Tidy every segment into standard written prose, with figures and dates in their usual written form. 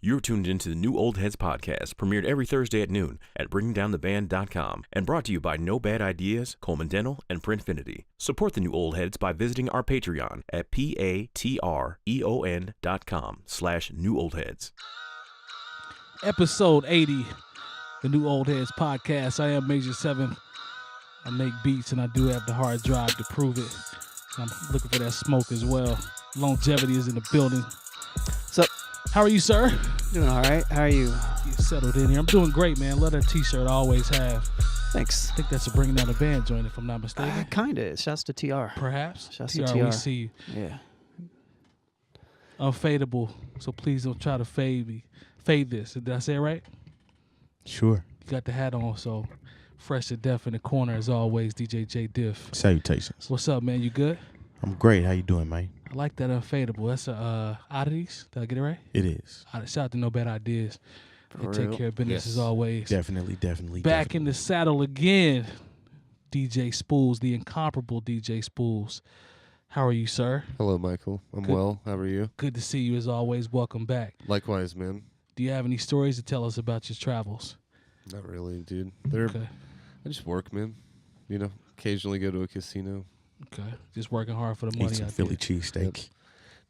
You're tuned into the New Old Heads podcast, premiered every Thursday at noon at bringingdowntheband.com, and brought to you by No Bad Ideas, Coleman Dental, and Printfinity. Support the New Old Heads by visiting our Patreon at patreon.com/newoldheads. Episode 80, the New Old Heads podcast. I am Major 7. I make beats and I do have the hard drive to prove it. I'm looking for that smoke as well. Lonegevity is in the building. What's up? How are you, sir? Doing all right. How are you? You settled in here. I'm doing great, man. Love that t-shirt I always have. Thanks. I think that's a Bringing Down the Band joint, if I'm not mistaken. Kind of. Shouts to TR. Perhaps. Shouts to TR, we TR. see you. Yeah. Unfadeable. So please don't try to fade me. Fade this. Did I say it right? Sure. You got the hat on, so fresh to death in the corner as always. DJ Jay Diff. Salutations. What's up, man? You good? I'm great. How you doing, man? I like that unfadeable. That's oddities. Did I get it right? It is. Shout out to No Bad Ideas. They For take real. care of business Yes. as always. Definitely. Back in the saddle again. DJ Spoolz, the incomparable DJ Spoolz. How are you, sir? Hello, Michael. I'm Good. well. How are you? Good to see you as always. Welcome back. Likewise, man. Do you have any stories to tell us about your travels? Not really, dude. Okay. I just work, man. You know, occasionally go to a casino. Okay. Just working hard for the Eat money some out Philly there. cheesesteak.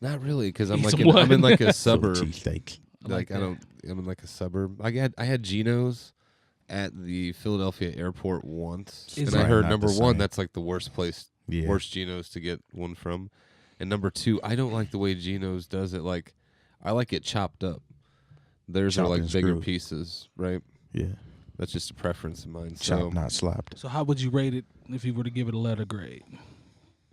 Not really, because I'm Eat like some in, what? I'm in like a Philly suburb. cheesesteak. like that. I'm in like a suburb. I had Geno's at the Philadelphia airport once, Is and I it- heard Not number the one, same. that's like the worst place, Yeah. worst Geno's to get one from, and number two, I don't like the way Geno's does it. Like, I like it chopped up. Theirs are Chopped like and bigger screwed. pieces, right? Yeah. That's just a preference of mine. Chopped, So not slopped. So how would you rate it if you were to give it a letter grade?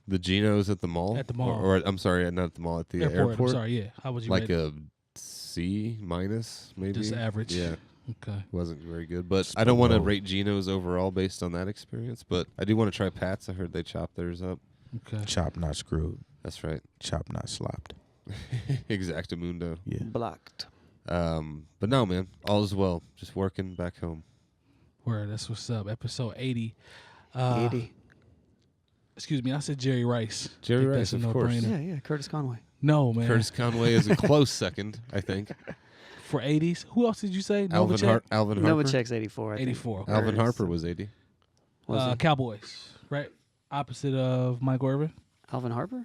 the Geno's at the mall, At the mall. or I'm sorry, not at the mall, at the airport. I'm sorry, yeah. How would you Like rate it? a C minus, maybe. Just average. Yeah, Okay. wasn't very good. But Just I don't want to below. rate Geno's overall based on that experience. But I do want to try Pat's. I heard they chop theirs up. Okay. Chopped, not screwed. That's right. Chopped, not slopped. Exactamundo. Yeah. Blocked. But no, man, all is well. Just working back home. Word, that's what's up. Episode 80. 80. Excuse me, I said Jerry Rice. Jerry Think Rice, that's a of course. no-brainer. Yeah. Curtis Conway. No, man. Curtis Conway is a close second, I think. For 80s? Who else did you say? Alvin Novacek? Harper. Novacek's 84. I think. 84. Alvin Or Harper was 80. Was he? Cowboys, right? Opposite of Michael Irvin? Alvin Harper?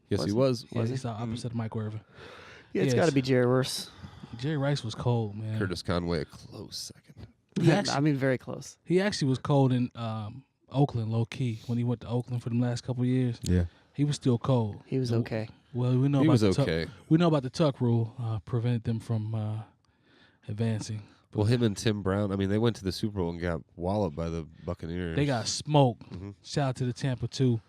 Yes, Was he he? was. Yeah, Was he's he? the opposite of Michael Irvin. Yeah, it's Yes. got to be Jerry Rice. Jerry Rice was cold, man. Curtis Conway, a close second. He actually, I mean, very close. he actually was cold in Oakland, low key, when he went to Oakland for the last couple of years. Yeah. He was still cold. He was okay. Well, we know He about was the tuck- okay. we know about the tuck rule, prevented them from advancing. Well, him and Tim Brown, I mean, they went to the Super Bowl and got walloped by the Buccaneers. They got smoked. Mhm. Shout out to the Tampa too.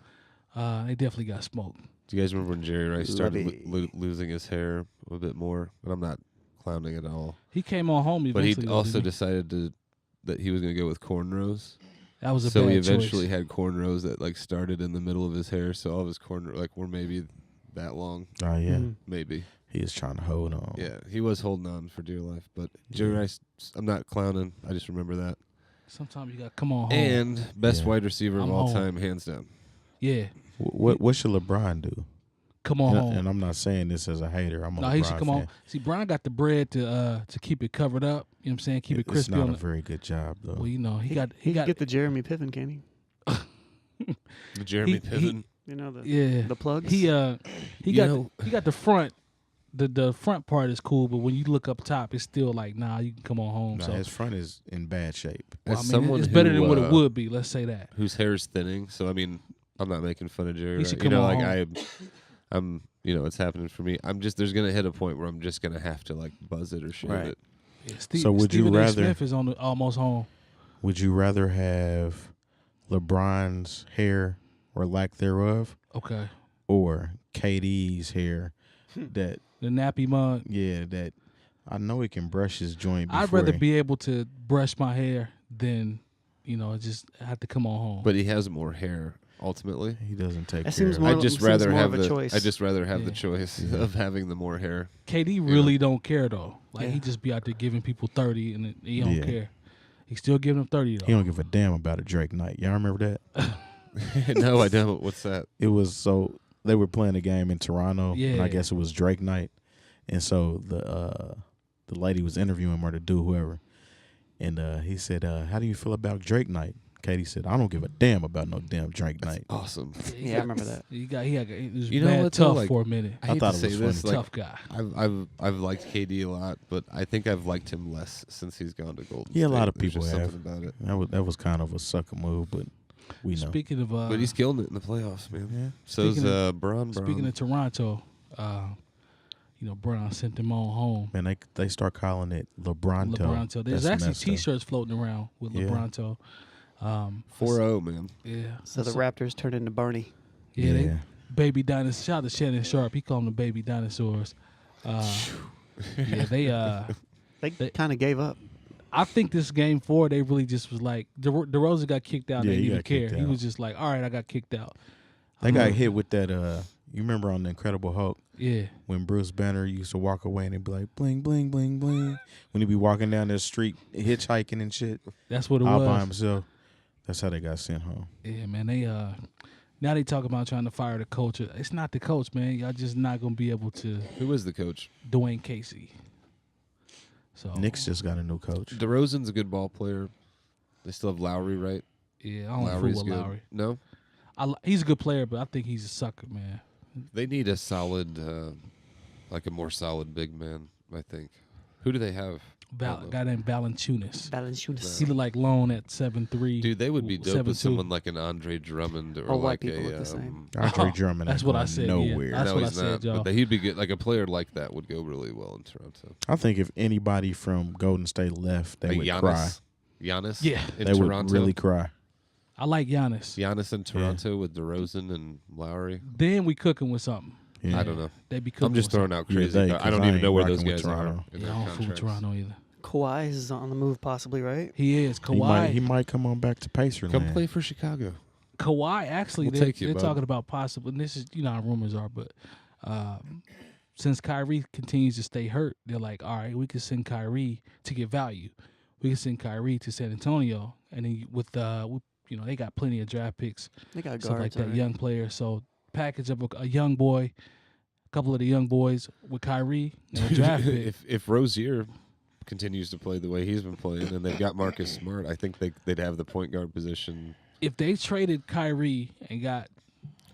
They definitely got smoked. Do you guys remember when Jerry Rice started Lovey. losing his hair a bit more? But I'm not clowning at all. He came on home But eventually. he though, also didn't decided that he was going to go with cornrows. that was a So bad he eventually choice. had cornrows that like started in the middle of his hair. So all of his cornrows like were maybe that long, Oh, yeah. Mhm. maybe. He is trying to hold on. Yeah, he was holding on for dear life. But Jerry Yeah. Rice, I'm not clowning. I just remember that. Sometimes you got to come on home. And best Yeah. wide receiver of I'm all home. time, hands down. Yeah, What should LeBron do? come on home. And I'm not saying this as a hater. I'm a No, LeBron he should come fan. on. See, Brian got the bread to keep it covered up. You know what I'm saying? Keep it It's crispy not on a the. very good job, though. Well, you know, he He got could got get the Jeremy Piven, can he? The Jeremy He- Piven. You know the yeah. the plugs. He You got know- he got the front. The front part is cool, but when you look up top, it's still like, nah, you can come on home. No, so his front is in bad shape. well, As I mean, someone it's better who, than what it would be. Let's say that. whose hair is thinning. So I mean, I'm not making fun of Jerry. He Rice. should You come know, on like I'm, you know, it's happening for me. I'm just there's gonna hit a point where I'm just gonna have to like buzz it or shave Right. it. Yeah, So would you Stephen A. rather- Smith is on the almost home. Would you rather have LeBron's hair or lack thereof, Okay, or KD's hair that, the nappy mug. yeah, that I know he can brush his joint before I'd rather he- be able to brush my hair than, just have to come on home. But he has more hair ultimately. he doesn't take That care seems of more it. I'd just seems rather more have of a the choice. I just rather have the Yeah. choice Yeah. of having the more hair. KD really don't care though. Like Yeah. he just be out there giving people 30 and he don't Yeah. care. He still giving them 30 though. He don't give a damn about a Drake night. Y'all remember that? No, I don't. What's that? It was so they were playing a game in Toronto, and Yeah. I guess it was Drake night, and so the the lady was interviewing him or the dude, whoever, and he said, "How do you feel about Drake night?" Katie said, "I don't give a damn about no damn Drake night." Awesome. Yeah, I remember that. He was You know mad what, though, tough like, for a minute. I hate thought to it say was this, funny. like Tough guy. I've liked KD a lot, but I think I've liked him less since he's gone to Golden Yeah, a State. lot of There's people just have. something about it. That was kind of a sucker move, but we know. Speaking of, But he's killing it in the playoffs, man. Yeah. So's Speaking Braun. speaking of Toronto, Brown sent them on home. Man, they start calling it LeBronto. LeBronto. There's That's actually messed up. T-shirts floating around with Yeah. LeBronto. 4-0, man. Yeah. So the Raptors turned into Barney. Yeah, they Yeah. baby dinosaurs. Shout out to Shannon Sharp. He called them the baby dinosaurs. Yeah, They kind of gave up. I think this game 4, they really just was like, DeRozan got kicked out. Yeah, They didn't he even got care. kicked He out. was just like, all right, I got kicked out. They got hit with that. You remember on the Incredible Hulk Yeah. when Bruce Banner used to walk away and he'd be like, bling, bling, bling, bling. When he'd be walking down the street, hitchhiking and shit, That's what it all was. by himself. That's how they got sent home. Yeah, man. They now they talk about trying to fire the coach. It's not the coach, man. Y'all just not gonna be able to. Who is the coach? Dwayne Casey. So Knicks just got a new coach. DeRozan's a good ball player. They still have Lowry, right? yeah, I don't fool Lowry's with good. Lowry. No, He's a good player, but I think he's a sucker, man. they need a solid, like a more solid big man. I think. Who do they have? A guy named Valanciunas. Valanciunas. He looked like Lone at 7'3". Dude, they would be dope 7'2". with someone like an Andre Drummond or All white like people a. look the same. Andre Drummond That's ain't what I going said, yeah. nowhere. That's no, what I he's said, not. y'all. But he'd be good. Like a player like that would go really well in Toronto. I think if anybody from Golden State left, they Like would Giannis. cry. Giannis. Yeah. in They Toronto. would really cry. I like Giannis. Giannis in Toronto with DeRozan and Lowry. Then we cooking with something. Yeah. I don't know. They be cooking. I'm just with throwing out Yeah, crazy. they, I don't 'cause I even know ain't where those rocking with guys are. Toronto. In something. their Yeah, I don't fool with contracts. Toronto either. Kawhi is on the move, possibly, right? He is. He might Kawhi. come on back to Pacerland. Come play for Chicago. Kawhi actually, We'll they're, take you, they're bud. talking about possible. And this is, how rumors are, but since Kyrie continues to stay hurt, they're like, all right, we can send Kyrie to get value. We can send Kyrie to San Antonio, and then they got plenty of draft picks, They got stuff like guards. that, already. young players. So package of a young boy, a couple of the young boys with Kyrie and a draft pick. if Rozier continues to play the way he's been playing, and they've got Marcus Smart, I think they'd have the point guard position. If they traded Kyrie and got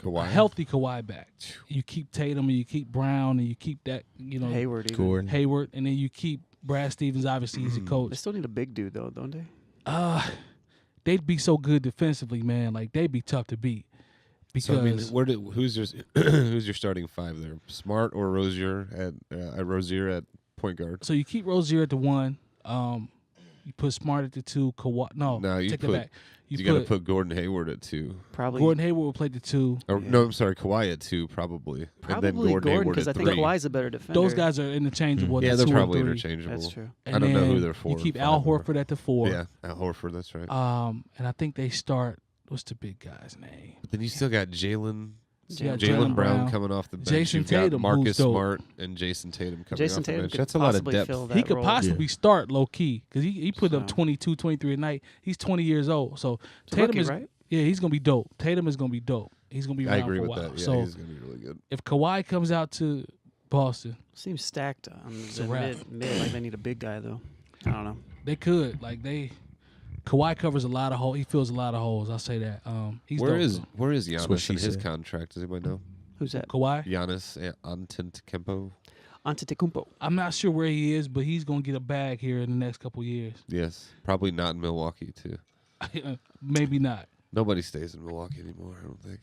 Kawhi. a healthy Kawhi back, you keep Tatum and you keep Brown and you keep that, Hayward. Even. Gordon. Hayward, and then you keep Brad Stevens. Obviously, he's a coach. They still need a big dude, though, don't they? They'd be so good defensively, man. Like they'd be tough to beat because So, I mean, who's your starting five there? Smart or Rozier at point guard? so you keep Rozier at the 1. You put Smart at the 2. Kawhi. No, you take put- it back. You got to put Gordon Hayward at 2. Probably. Gordon Hayward will play the 2. Or, No, I'm sorry, Kawhi at 2 probably. Probably and then Gordon Hayward because I at think 3. Kawhi's a better defender. Those guys are interchangeable. Yeah, at they're 2 and probably 3. interchangeable. That's true. I don't know who then they're for. You keep five Al are. Horford at the 4. Yeah, Al Horford, that's right. And I think they start. What's the big guy's name? But then you still got Jalen Yeah, Jalen Jaylen Brown coming off the bench. Jason You've got Tatum, Marcus who's dope. Smart and Jason Tatum coming Jason off the Tatum bench. could That's a lot of possibly depth. fill that He could role. possibly start low key because he put up So- 22, 23 a night. He's 20 years old, so He's a Tatum rookie, is right? yeah, he's gonna be dope. Tatum is gonna be dope. He's gonna be I around agree for a with while. that. Yeah, so he's going to be really good. if Kawhi comes out to Boston, Seems stacked on a the wrap. mid. Like they need a big guy, though. I don't know. they could Kawhi covers a lot of holes. He fills a lot of holes. I'll say that. He's Where dope, is though. where is That's what Giannis she in his said. contract? Does anybody know? Who's that? Kawhi? Giannis Antetokounmpo. Antetokounmpo. I'm not sure where he is, but he's gonna get a bag here in the next couple years. Yes, probably not in Milwaukee too. Maybe not. Nobody stays in Milwaukee anymore. I don't think.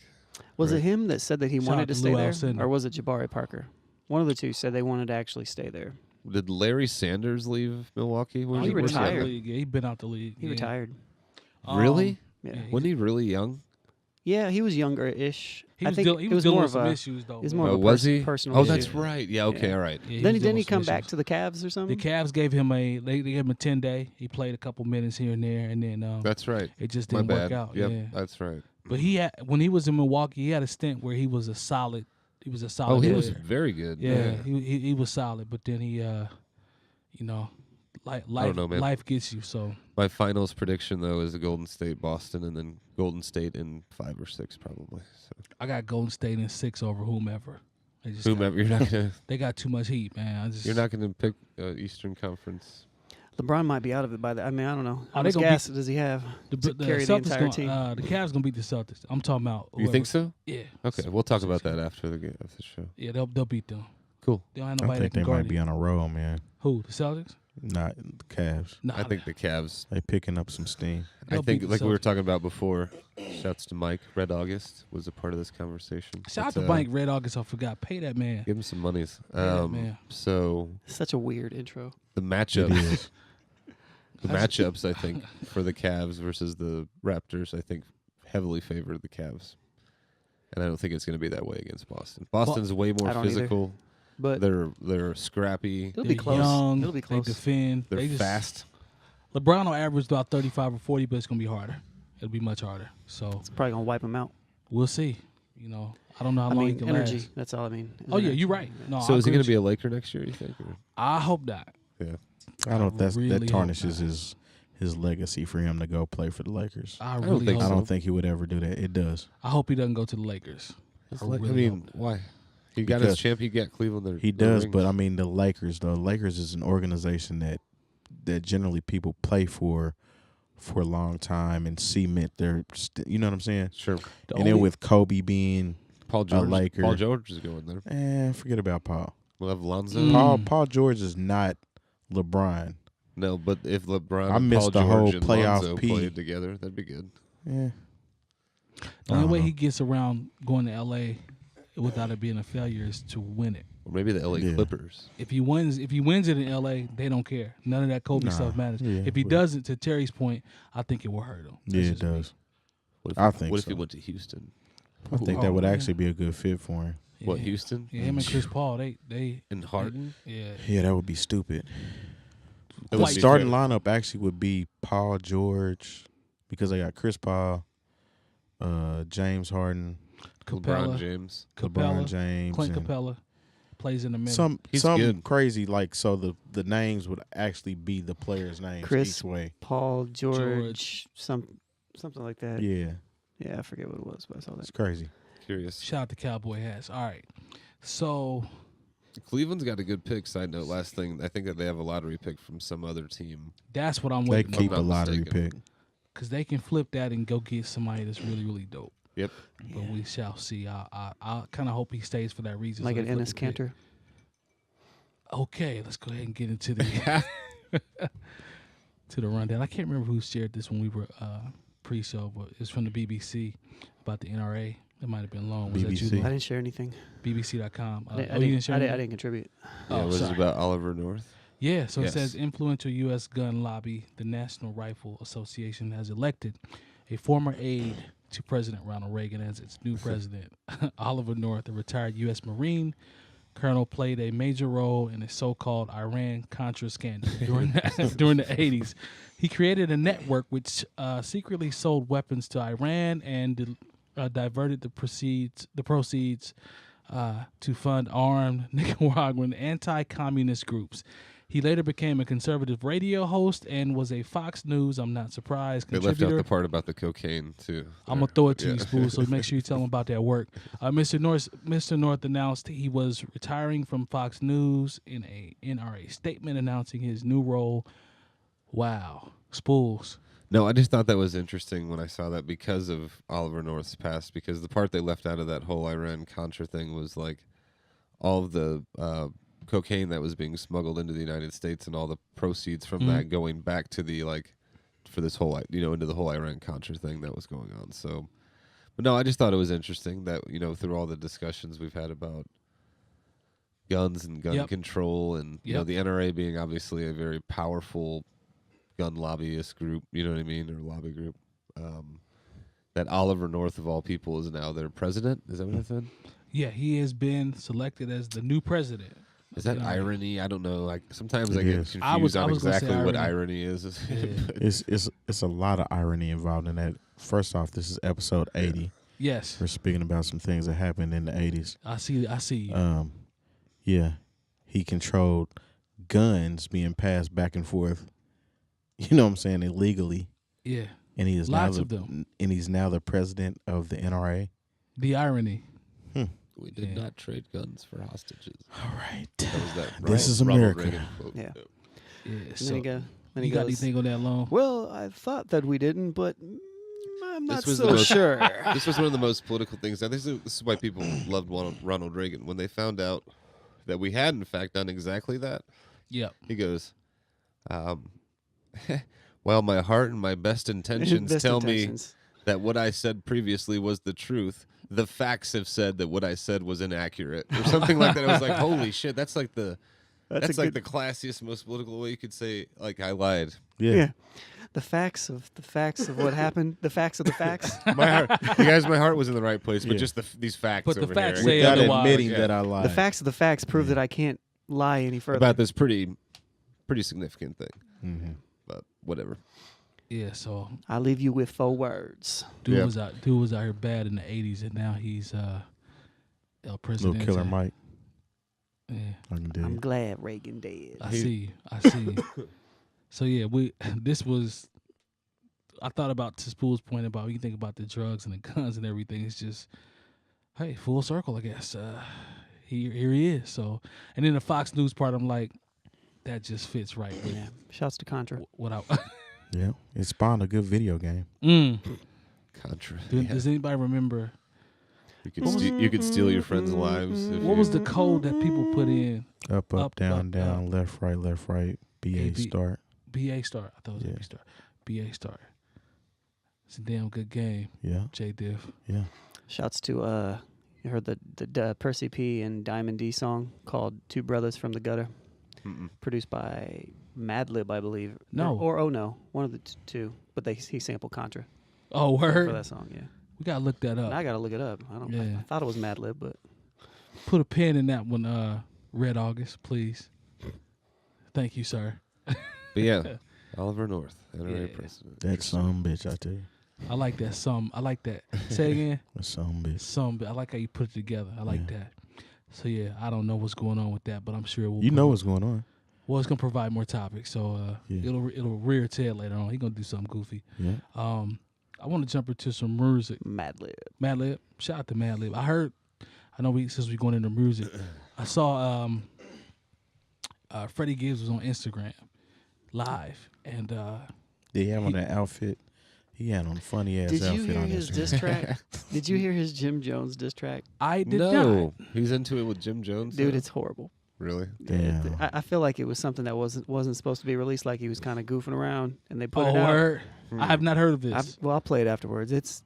Was Right. it him that said that he Shout wanted out to to stay Lou there, Alcindor. or was it Jabari Parker? One of the two said they wanted to actually stay there. Did Larry Sanders leave Milwaukee? Where's he where's been out the retired. league. Yeah, he been out the league. He yeah. retired. Really? Yeah. Yeah, Wasn't he really young? Yeah, he was younger-ish. He I was, think he it was was dealing more with of some a. issues though. It was man. more of a was he? personal Oh, issue. that's right. Yeah. Okay. Yeah. All right. Yeah, he Then was didn't dealing he with come some back issues. to the Cavs or The something? Cavs gave him they gave him a 10-day. He played a couple minutes here and there, and then That's right. it just My didn't bad. work out. Yep. Yeah. That's right. But when he was in Milwaukee, he had a stint where he was a solid. He was a solid. Oh, he player. was very good. Yeah, he was solid. But then he, life know, man. life gets you. So My finals prediction though is Golden State, Boston, and then Golden State in 5 or 6 probably. So I got Golden State in 6 over whomever. They just Whomever, you're not gonna. they got too much heat, man. You're not gonna pick Eastern Conference. LeBron might be out of it by the. I mean, I don't know. How they much gonna gas does he have to carry the Celtics entire gonna, team? the Cavs gonna beat the Celtics. I'm talking about. You think so? Yeah. Okay, we'll talk about that after the show. Yeah, they'll beat them. Cool. They don't have I nobody think that they can guard might be it. on a roll, man. Who? The Celtics? Not the Cavs. Nah, I think the Cavs. They picking up some steam. I They'll think, beat the like we were Celtics. talking about before, shouts to Mike. Red August was a part of this conversation. Shout out But, to Mike Red August. I forgot. Pay that man. Give him some monies. that man. So Such a weird intro. the It matchups, is. the matchups, I think for the Cavs versus the Raptors, I think heavily favor the Cavs, and I don't think it's going to be that way against Boston. Boston's way more I don't either. physical. But They're scrappy. it'll They're be close. young. It'll be close. They defend. They're They just, fast. LeBron will average about 35 or 40, but it's gonna be harder. It'll be much harder. So It's probably gonna wipe him out. we'll see. You know, I don't know how I long mean, he can energy. last. That's all I mean. Oh yeah, you're right. No, So I is he agree going with to be you. a Laker next year? You think? Or? I hope not. Yeah. I don't know if really that hope tarnishes not. his legacy for him to go play for the Lakers. I don't really think hope. I so. don't think he would ever do that. It does. I hope he doesn't go to the Lakers. It's I like, really I mean, hope. why? He got his Because champ. He got Cleveland. He does, but rings. I mean the Lakers though. Lakers is an organization that generally people play for a long time and cement their. You know what I'm saying? Sure. The And then only- with Kobe being, Paul George. Laker. Paul George is going there. forget about Paul. We'll have Lonzo. Mm. Paul George is not LeBron. No, but if LeBron I and missed Paul the George whole and playoff Lonzo P. played together, that'd be good. Yeah. the only I way don't he gets around going to LA without it being a failure is to win it. Or maybe the LA Yeah. Clippers. If he wins it in LA, they don't care. None of that Kobe Nah, stuff matters. yeah, If he but- doesn't, to Terry's point, I think it will hurt him. That's Yeah, it just me. does. What if, I think What if he so. went to Houston? I think Oh, that would man. actually be a good fit for him. What, Yeah. Houston? Yeah, him and Chris Paul, they And Harden? yeah. Yeah, that would be stupid. It The would be starting fair. lineup actually would be Paul George because they got Chris Paul, James Harden, LeBron Capella, James. Capella, LeBron James, Clint and Capella plays in the middle. some He's some good. crazy like so the names would actually be the players' names Chris- each way. Paul George, something like that. Yeah, Yeah, I forget what it was, but I saw it's that. crazy. Curious. Shout out to Cowboy hats. All right, so Cleveland's got a good pick. Side note, last thing, I think that they have a lottery pick from some other team. that's what I'm They waiting keep for not a lottery mistaken. pick. because they can flip that and go get somebody that's really really dope. Yep. But we shall see. I kind of hope he stays for that reason. Like so an they flip Ennis the pick. Cantor. Okay, let's go ahead and get into the to the rundown. I can't remember who shared this when we were pre-show, but it's from the BBC about the NRA. It might have been Long. Was that BBC. you, I Long? didn't share anything. BBC.com. I, didn't, you didn't share I anything? didn't contribute. Yeah, Oh, was sorry. it about Oliver North? Yeah, so Yes. it says influential U.S. gun lobby, the National Rifle Association, has elected a former aide to President Ronald Reagan as its new president. Oliver North, a retired U.S. Marine colonel, played a major role in a so-called Iran-Contra scandal during the 80s. He created a network which secretly sold weapons to Iran and diverted the proceeds to fund armed Nicaraguan anti-communist groups. He later became a conservative radio host and was a Fox News, I'm not surprised, They left out contributor. the part about the cocaine, too. I'm going to throw it to Yeah. you, Spoolz, so make sure you tell him about that work. Mr. North announced he was retiring from Fox News in a NRA statement announcing his new role. Wow. Spoolz. No, I just thought that was interesting when I saw that because of Oliver North's past, because the part they left out of that whole Iran-Contra thing was like all of the cocaine that was being smuggled into the United States and all the proceeds from that going back to the, like, for this whole, into the whole Iran-Contra thing that was going on. So, but no, I just thought it was interesting that, through all the discussions we've had about guns and gun Yep. control and, Yep. the NRA being obviously a very powerful gun lobbyist group, you know what I mean, or lobby group, that Oliver North, of all people, is now their president. Is that what I said? Yeah, he has been selected as the new president. Is that Yeah. irony? I don't know. Like sometimes It I get is. confused I was on gonna say exactly what irony. irony is. Yeah. It's a lot of irony involved in that. First off, this is episode 80. Yes, We're speaking about some things that happened in the 80s. I see you. Yeah, he controlled guns being passed back and forth. You know what I'm saying, illegally, Yeah, and he is Lots now of them. and he's now the president of the NRA. the irony. We did Yeah. not trade guns for hostages. All right. That was that This is Ronald America. Reagan quote. Yeah. Yeah. And So then he you got goes, anything on that long? well, I thought that we didn't, but I'm not This was the so most- sure. This was one of the most political things. Now, this is why people loved Ronald Reagan. When they found out that we had, in fact, done exactly that, Yep. he goes, well, my heart and my best intentions Best tell intentions. me that what I said previously was the truth. The facts have said that what I said was inaccurate, or something like that. I was like, holy shit, that's like the That's a like good- the classiest, most political way you could say, like, I lied. Yeah. The facts of what happened. The facts of the facts. My heart, you guys, my heart was in the right place, but Yeah. just these facts But the over facts here. say Without otherwise. admitting Yeah. that I lied. The facts of the facts prove that I can't lie any further. about this pretty significant thing, Mhm. but whatever. Yeah. So I leave you with 4 words. dude Yeah. was out here bad in the '80s, and now he's El Little Presidente. Killer Mike. Yeah. I can do I'm it. glad Reagan dead. I see you. So yeah, this was. I thought about to Spool's point about when you think about the drugs and the guns and everything. It's just, hey, full circle, I guess. Here he is. So, and then the Fox News part, I'm like, that just fits right with Yeah. Shouts to Contra. what I. Yeah. It spawned a good video game. Contra. Does anybody remember You could steal your friends' lives. If what you, was the code that people put in? Up, Up, down, up, down, left, right, BA AB. start. BA Star. I thought it was Yeah. AB Star. BA Star. It's a damn good game. Yeah. Jay Diff. Yeah. Shouts to you heard the Percy P and Diamond D song called Two Brothers from the Gutter, produced by Madlib, I believe. No. Or Oh No, one of the two. But he sampled Contra Oh, for word. that song. Yeah. We gotta look that And up. I gotta look it up. I don't. Yeah. I thought it was Madlib, but Put a pin in that one, Red August, please. Thank you, sir. But yeah, Oliver North, NRA Yeah. president. That some bitch, I tell you. I like that. I like that. Say again. That some bitch. I like how you put it together. I like that. So yeah, I don't know what's going on with that, but I'm sure we'll. You know what's going on. Well, it's gonna provide more topics, so Yeah. it'll rear its head later on. He's gonna do something goofy. Yeah. I want to jump into some music. Madlib. Madlib, shout out to Madlib. I know since we're going into music, I saw Freddie Gibbs was on Instagram live, and Did he have on that outfit? He had on a funny ass Did you outfit hear on his Instagram. diss track? Did you hear his Jim Jones diss track? I did No, he's into it with Jim Jones. Dude, now? it's horrible. Really? Damn. I feel like it was something that wasn't supposed to be released. Like he was kind of goofing around, and they put not. it out. Word. I have not heard of this. I'll play it afterwards.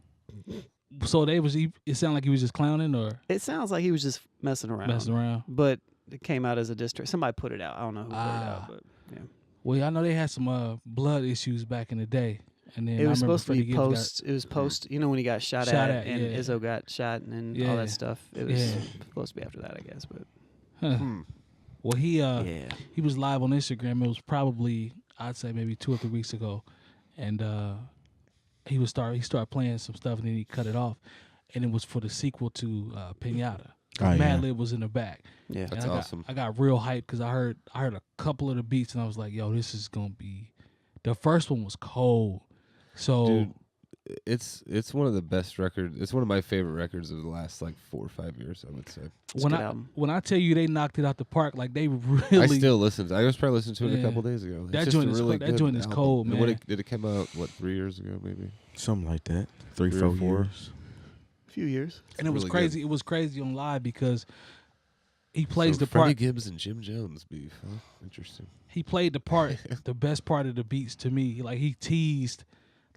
So it sounded like he was just clowning or It sounds like he was just messing around. messing around. But it came out as a diss track. Somebody put it out. I don't know who put it Ah. out, but yeah. Well, I know they had some blood issues back in the day, and then It I was remember supposed to Freddie be Gibbs post. It was post. You know when he got shot at, and yeah. Izzo got shot, and all Yeah. that stuff. It was Yeah. supposed to be after that, I guess. But Huh. Well, he yeah, he was live on Instagram. It was probably I'd say maybe 2 or 3 weeks ago, and he started playing some stuff, and then he cut it off, and it was for the sequel to Pinata. Oh, yeah. Madlib was in the back. yeah. And That's awesome. I got real hyped because I heard a couple of the beats, and I was like, "Yo, this is gonna be." The first one was cold, so Dude, it's one of the best records. It's one of my favorite records of the last like 4 or 5 years, I would say. It's a good album. when I tell you they knocked it out the park, like they really. I still listen. I was probably listening to it Yeah. a couple days ago. It's That just joint a is really that good joint is album. cold, And man. did it come out 3 years ago maybe? Something like that. 3, 3 or 4 4. years. A few years. And it was really crazy. It was crazy on live because he plays So the Freddie part. Gibbs and Jim Jones beef. Huh? Interesting. He played the part, the best part of the beats to me. Like he teased,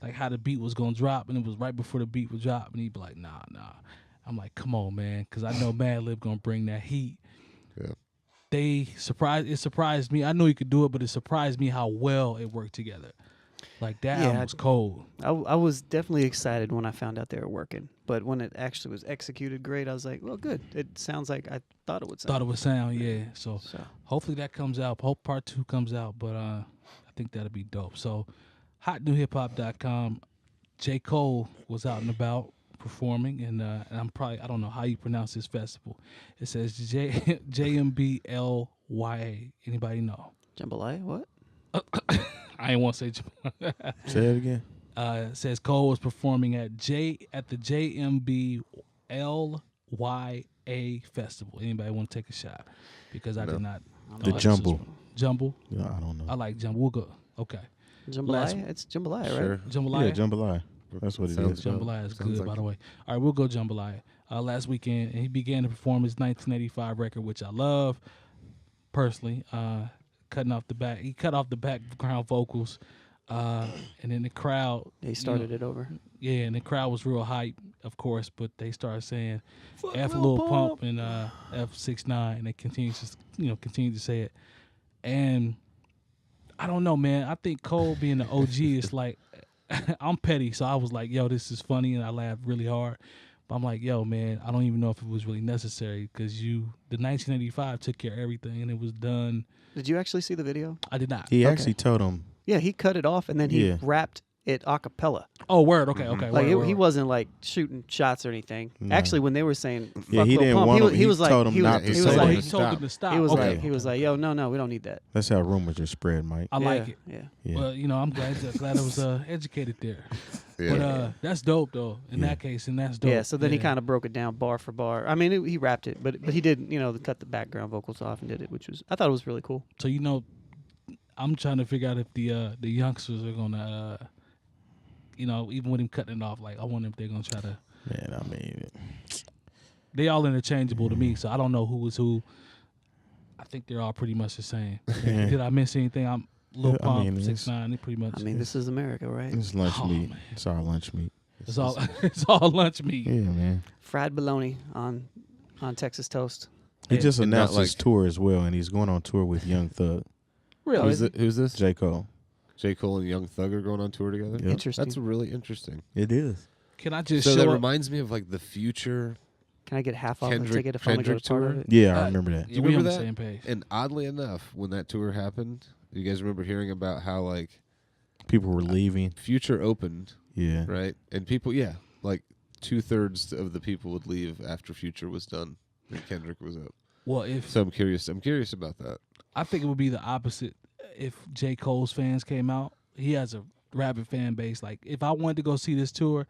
like how the beat was gonna drop, and it was right before the beat would drop, and he'd be like, "Nah." I'm like, "Come on, man," because I know Madlib gonna bring that heat. Yeah. It surprised me. I knew he could do it, but it surprised me how well it worked together. Like that Yeah, album was cold. I was definitely excited when I found out they were working, but when it actually was executed great, I was like, "Well, good. It sounds like I thought it would sound." Thought it would sound, yeah. So So hopefully that comes out. Hope part 2 comes out, but I think that'll be dope. So hotnewhiphop.com. J. Cole was out and about performing, and I don't know how you pronounce this festival. It says JMBLYA. Anybody know? Jambalaya, what? I ain't want to say. Say it again. It says Cole was performing at the JMBLYA a festival. Anybody want to take a shot? Because I did not. The Jumble. Jumble? Yeah, I don't know. I like Jumble. We'll go. Okay. JMBLYA? It's JMBLYA, Sure. right? JMBLYA? Yeah, JMBLYA. That's what it Sounds is. good. JMBLYA is Sounds good, like by the way. All right, we'll go JMBLYA. Last weekend, and he began to perform his 1985 record, which I love personally. Cutting off the back, he cut off the background vocals, and then the crowd. They started it over. Yeah, and the crowd was real hype, of course, but they started saying F Lil Pump and F 6ix9ine, and they continue to say it. And I don't know, man. I think Cole being the OG is like, I'm petty, so I was like, yo, this is funny, and I laughed really hard. But I'm like, yo, man, I don't even know if it was really necessary because the 1985 took care of everything, and it was done. Did you actually see the video? I did not. He actually told him. Yeah, he cut it off and then he Yeah. rapped it a cappella. Oh, word. Okay, okay. Like word, he word. wasn't like shooting shots or anything. No. Actually, when they were saying fuck Yeah, he Lil didn't Pump, want him. he was like, told him he was, not to he say was Oh, like, he it. told them to stop. he was Okay. like, he was like, yo, no, we don't need that. That's how rumors are spread, Mike. I like it. Yeah. Yeah. Well, I'm glad I was educated there. Yeah. But that's dope, though. In Yeah. that case, and that's dope. Yeah, so then he kind of broke it down bar for bar. I mean, he rapped it, but he did, cut the background vocals off and did it, which was, I thought it was really cool. So I'm trying to figure out if the youngsters are gonna, even with him cutting it off, like I wonder if they're gonna try to. Man, I mean, They all interchangeable to me, so I don't know who was who. I think they're all pretty much the same. Yeah. Did I miss anything? I'm Lil I Pump, mean, 6ix9ine. They pretty much. I mean, this is America, right? it's lunch Oh, meat. man. It's our lunch meat. it's all it's all lunch meat. Yeah, man. Fried bologna on Texas toast. He Yeah. just And not announced his like- tour as well, and he's going on tour with Young Thug, Really? Who's this? J. Cole. J. Cole and Young Thug are going on tour together? Yep. Interesting. That's really interesting. It is. Can I just So that show up? reminds me of like the future. Can I get half off Kendrick- the ticket if I want to go Kendrick to part of tour? it? Yeah, I remember that. Yeah, you we on remember the that? same page. And oddly enough, when that tour happened, you guys remember hearing about how like People were leaving. Future opened, Yeah. right? And people, like 2/3 of the people would leave after Future was done and Kendrick was up. Well, if So I'm curious about that. I think it would be the opposite if J. Cole's fans came out. He has a rabid fan base. Like, if I wanted to go see this tour,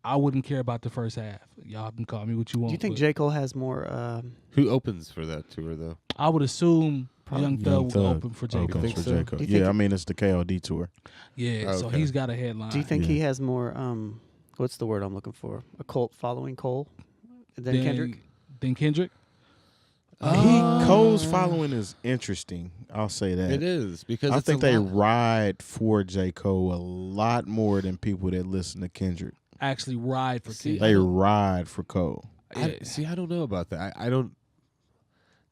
I wouldn't care about the first half. Y'all can call me what you want. Do you think but J. Cole has more? Who opens for that tour though? I would assume Probably Young Thug Young will Thug open for J. opens Cole. think for so? J. Cole. Do you think Yeah, I mean, it's the KOD tour. Yeah, so Okay. he's got a headline. Do you think Yeah. he has more? What's the word I'm looking for? A cult following Cole than Kendrick? Than Kendrick? Cole's following is interesting. I'll say that. It is because I it's think a they lot. ride for J. Cole a lot more than people that listen to Kendrick. Actually ride for Kendrick. They ride for Cole. Yeah. I don't know about that. I don't.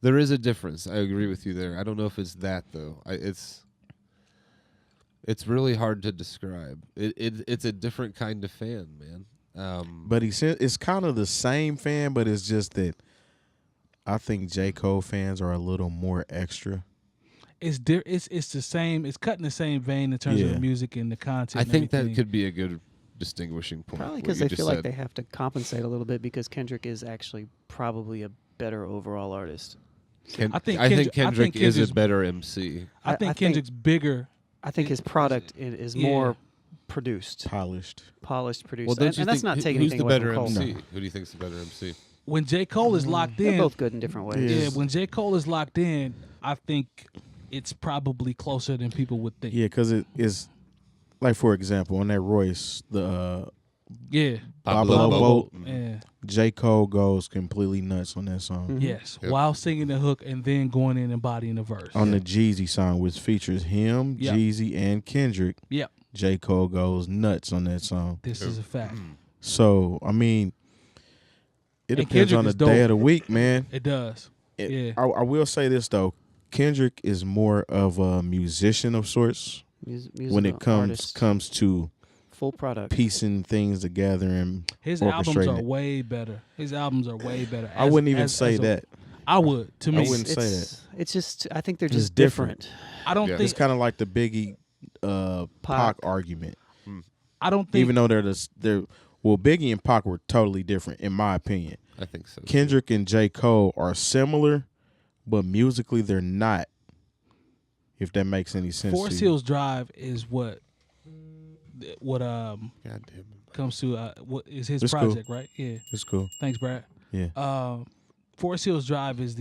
There is a difference. I agree with you there. I don't know if it's that though. It's really hard to describe. It's a different kind of fan, man. But it's kind of the same fan, but it's just that I think J. Cole fans are a little more extra. It's the same. It's cut in the same vein in terms of Yeah. the music and the content. I and think that everything. could be a good distinguishing point. Probably what because you they just feel like said. they have to compensate a little bit because Kendrick is actually probably a better overall artist. I think Kendrick is Kendrick's- a better MC. I I think think- Kendrick's bigger. I think his product is Yeah. more produced, Polished. polished, produced. Well, don't and you that's think not taking who's anything the away better from Cole. MC? Who do you think's the better MC? When J. Cole is locked They're in, both good in different ways. yeah. When J. Cole is locked in, I think it's probably closer than people would think. Yeah, because it is, like, for example, on that Royce, the Yeah. Pablo Boat, Yeah. J. Cole goes completely nuts on that song. Mhm. Yes. Yep. While singing the hook and then going in and bodying the verse. On the Jeezy song, which features him, Yep. Jeezy, and Kendrick, Yep. J. Cole goes nuts on that song. This is a fact. So, I mean, it And depends Kendrick on the is dope. day of the week, man. It does. Yeah. I will say this, though. Kendrick is more of a musician of sorts when it comes to full product. piecing things together and His albums orchestrating are it. way better. His albums are way better. I wouldn't even say that. I would. To me, I wouldn't say It's, it's just I think they're Just just different. I don't Yeah. think. It's kind of like the Biggie Pac argument. I don't think. Even though Biggie and Pac were totally different, in my opinion. I think so. Kendrick and J. Cole are similar, but musically they're not. If that makes any sense. Forest to you. Hills Drive is what God damn it. comes to what is his It's cool. project, right? Yeah. It's cool. Thanks, Brad. Yeah. Forest Hills Drive is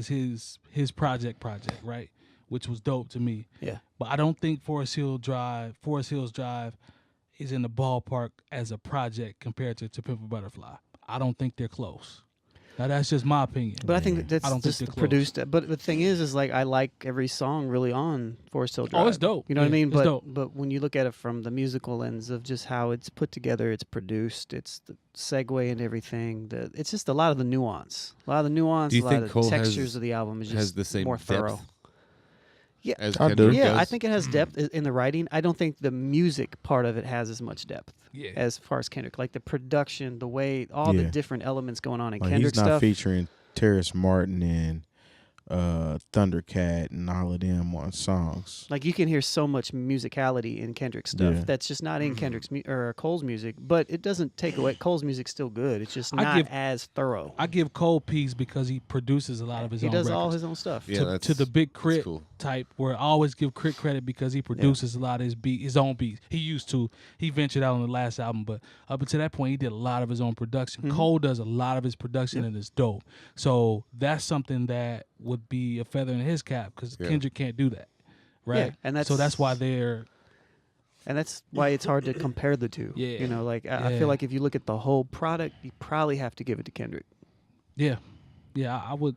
his project, right? Which was dope to me. Yeah. But I don't think Forest Hills Drive is in the ballpark as a project compared to Pimp a Butterfly. I don't think they're close. Now that's just my opinion. But I think that's I don't think just they're close. produced. But the thing is like I like every song really on Forest Hill Drive. Oh, it's dope. You know what I mean? It's dope. But when you look at it from the musical lens of just how it's put together, it's produced, it's the segue and everything. It's just a lot of the nuance. A lot of the nuance, Do you a lot think of the Cole textures of the album is has just the same more thorough. depth Yeah, as I do. Kendrick yeah, does? I think it has depth in the writing. I don't think the music part of it has as much depth as far as Kendrick. Like the production, the way, all the different elements going on in Like Kendrick he's not stuff. featuring Terrace Martin and Thundercat and all of them on songs. Like you can hear so much musicality in Kendrick's stuff that's just not in Kendrick's or Cole's music, but it doesn't take away. Cole's music's still good. It's just not as thorough. I give Cole peace because he produces a lot of his own records. He does all his own stuff. Yeah, to the Big Crit cool. type, where I always give Crit credit because he produces a lot of his own beats. He used to. He ventured out on the last album, but up until that point, he did a lot of his own production. Cole does a lot of his production, and it's dope. So that's something that would be a feather in his cap because Kendrick can't do that, right? Yeah, and that's why they're. And that's why it's hard to compare the two. Yeah. You know, like I feel like if you look at the whole product, you probably have to give it to Kendrick. Yeah, I would.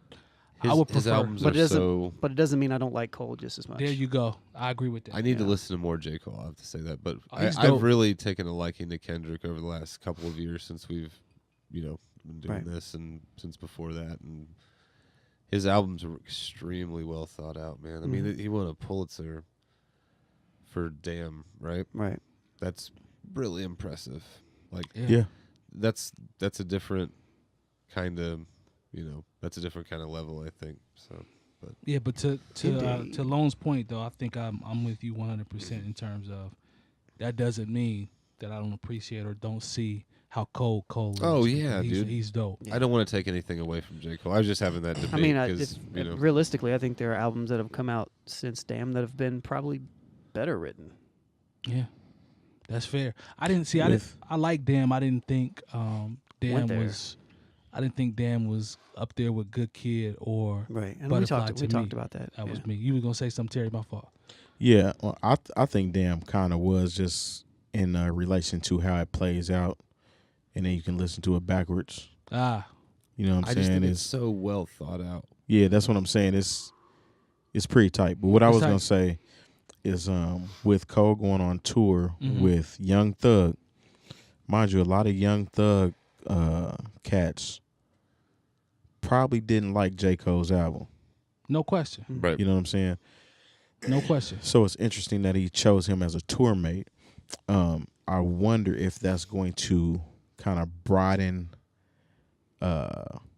His, I would his prefer. albums But are so. But it doesn't mean I don't like Cole just as much. There you go. I agree with that. I need to listen to more J. Cole. I have to say that, but he's dope. I've really taken a liking to Kendrick over the last couple of years since we've, been doing this, and since before that, and his albums are extremely well thought out, man. I mean, he won a Pulitzer for Damn, right? Right. That's really impressive. Like, that's a different kind of, that's a different kind of level, I think. So, but yeah, but to Lone's point though, I think I'm with you 100% in terms of that doesn't mean that I don't appreciate or don't see how Cole is. Oh yeah, dude, he's dope. I don't want to take anything away from J. Cole. I was just having that debate. I mean, because realistically, I think there are albums that have come out since Damn that have been probably better written. Yeah, that's fair. I like Damn. I didn't think Damn was. I didn't think Damn was up there with Good Kid or right. And Butterfly. we talked about that. That was me. You were gonna say something, Terry? My fault. Yeah, well, I think Damn kind of was just in relation to how it plays out, and then you can listen to it backwards. You know what I'm saying? I just think it's so well thought out. Yeah, that's what I'm saying. It's pretty tight. But what I was gonna say is, with Cole going on tour with Young Thug, mind you, a lot of Young Thug cats probably didn't like J. Cole's album. No question. Right. You know what I'm saying? No question. So it's interesting that he chose him as a tour mate. I wonder if that's going to kind of broaden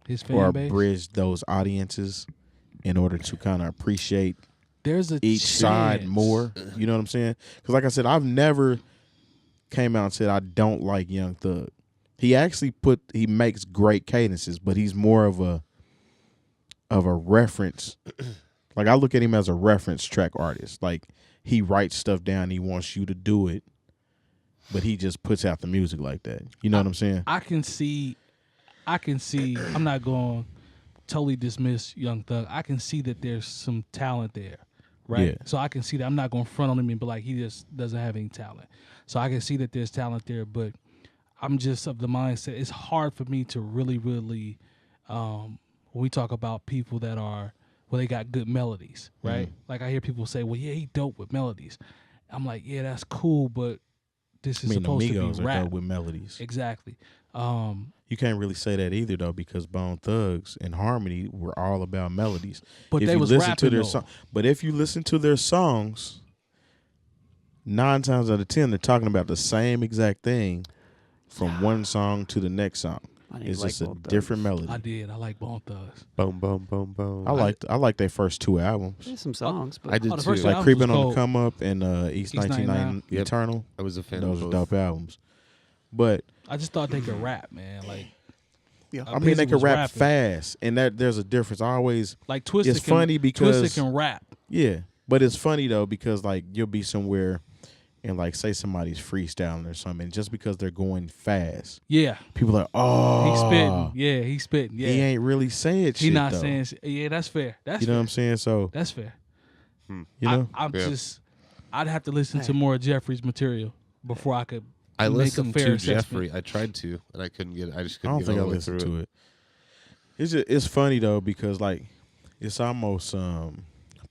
his fan or base, bridge those audiences in order to kind of appreciate each side more. You know what I'm saying? Because like I said, I've never came out and said I don't like Young Thug. He actually makes great cadences, but he's more of a reference. Like I look at him as a reference track artist. Like he writes stuff down, he wants you to do it, but he just puts out the music like that. You know what I'm saying? I can see. I'm not going to totally dismiss Young Thug. I can see that there's some talent there, right? Yeah. So I can see that. I'm not going to front on him and be like he just doesn't have any talent. So I can see that there's talent there, but I'm just of the mindset. It's hard for me to really, when we talk about people that are, they got good melodies, right? Like I hear people say, well, yeah, he dope with melodies. I'm like, yeah, that's cool, but this is supposed to be rap. Are dope with melodies. Exactly. You can't really say that either, though, because Bone Thugs and Harmony were all about melodies. But if they you was listen rapping, to their but if you listen to their songs, 9 times out of 10, they're talking about the same exact thing from one song to the next song. It's just a different melody. I like Bone Thugs. Boom, boom, boom, boom. I like their first 2 albums. There's some songs, but I did the too. first Like album Creeping was on cold. the Come Up and East 99 Yep. Eternal. I was a fan Those of are both. dope albums. But I just thought they could rap, man. Like, I mean, they Busy could was rap rapping. fast, and there's a difference. I always Like Twisted. It's funny because Twisted can rap. yeah, but it's funny though because like you'll be somewhere and like say somebody's freestyling or something, just because they're going fast, Yeah. people are He's spitting. Yeah, he's spitting. Yeah. he ain't really saying shit. He not though. saying shit. Yeah, that's fair. That's You know fair. what I'm saying? So That's fair. you know, I'd have to listen to more of Jeffrey's material before I could I make a listened fair to assessment. Jeffrey. I tried to, and I couldn't get. I just I couldn't don't get think I all the way listened through to it. It's funny though because like it's almost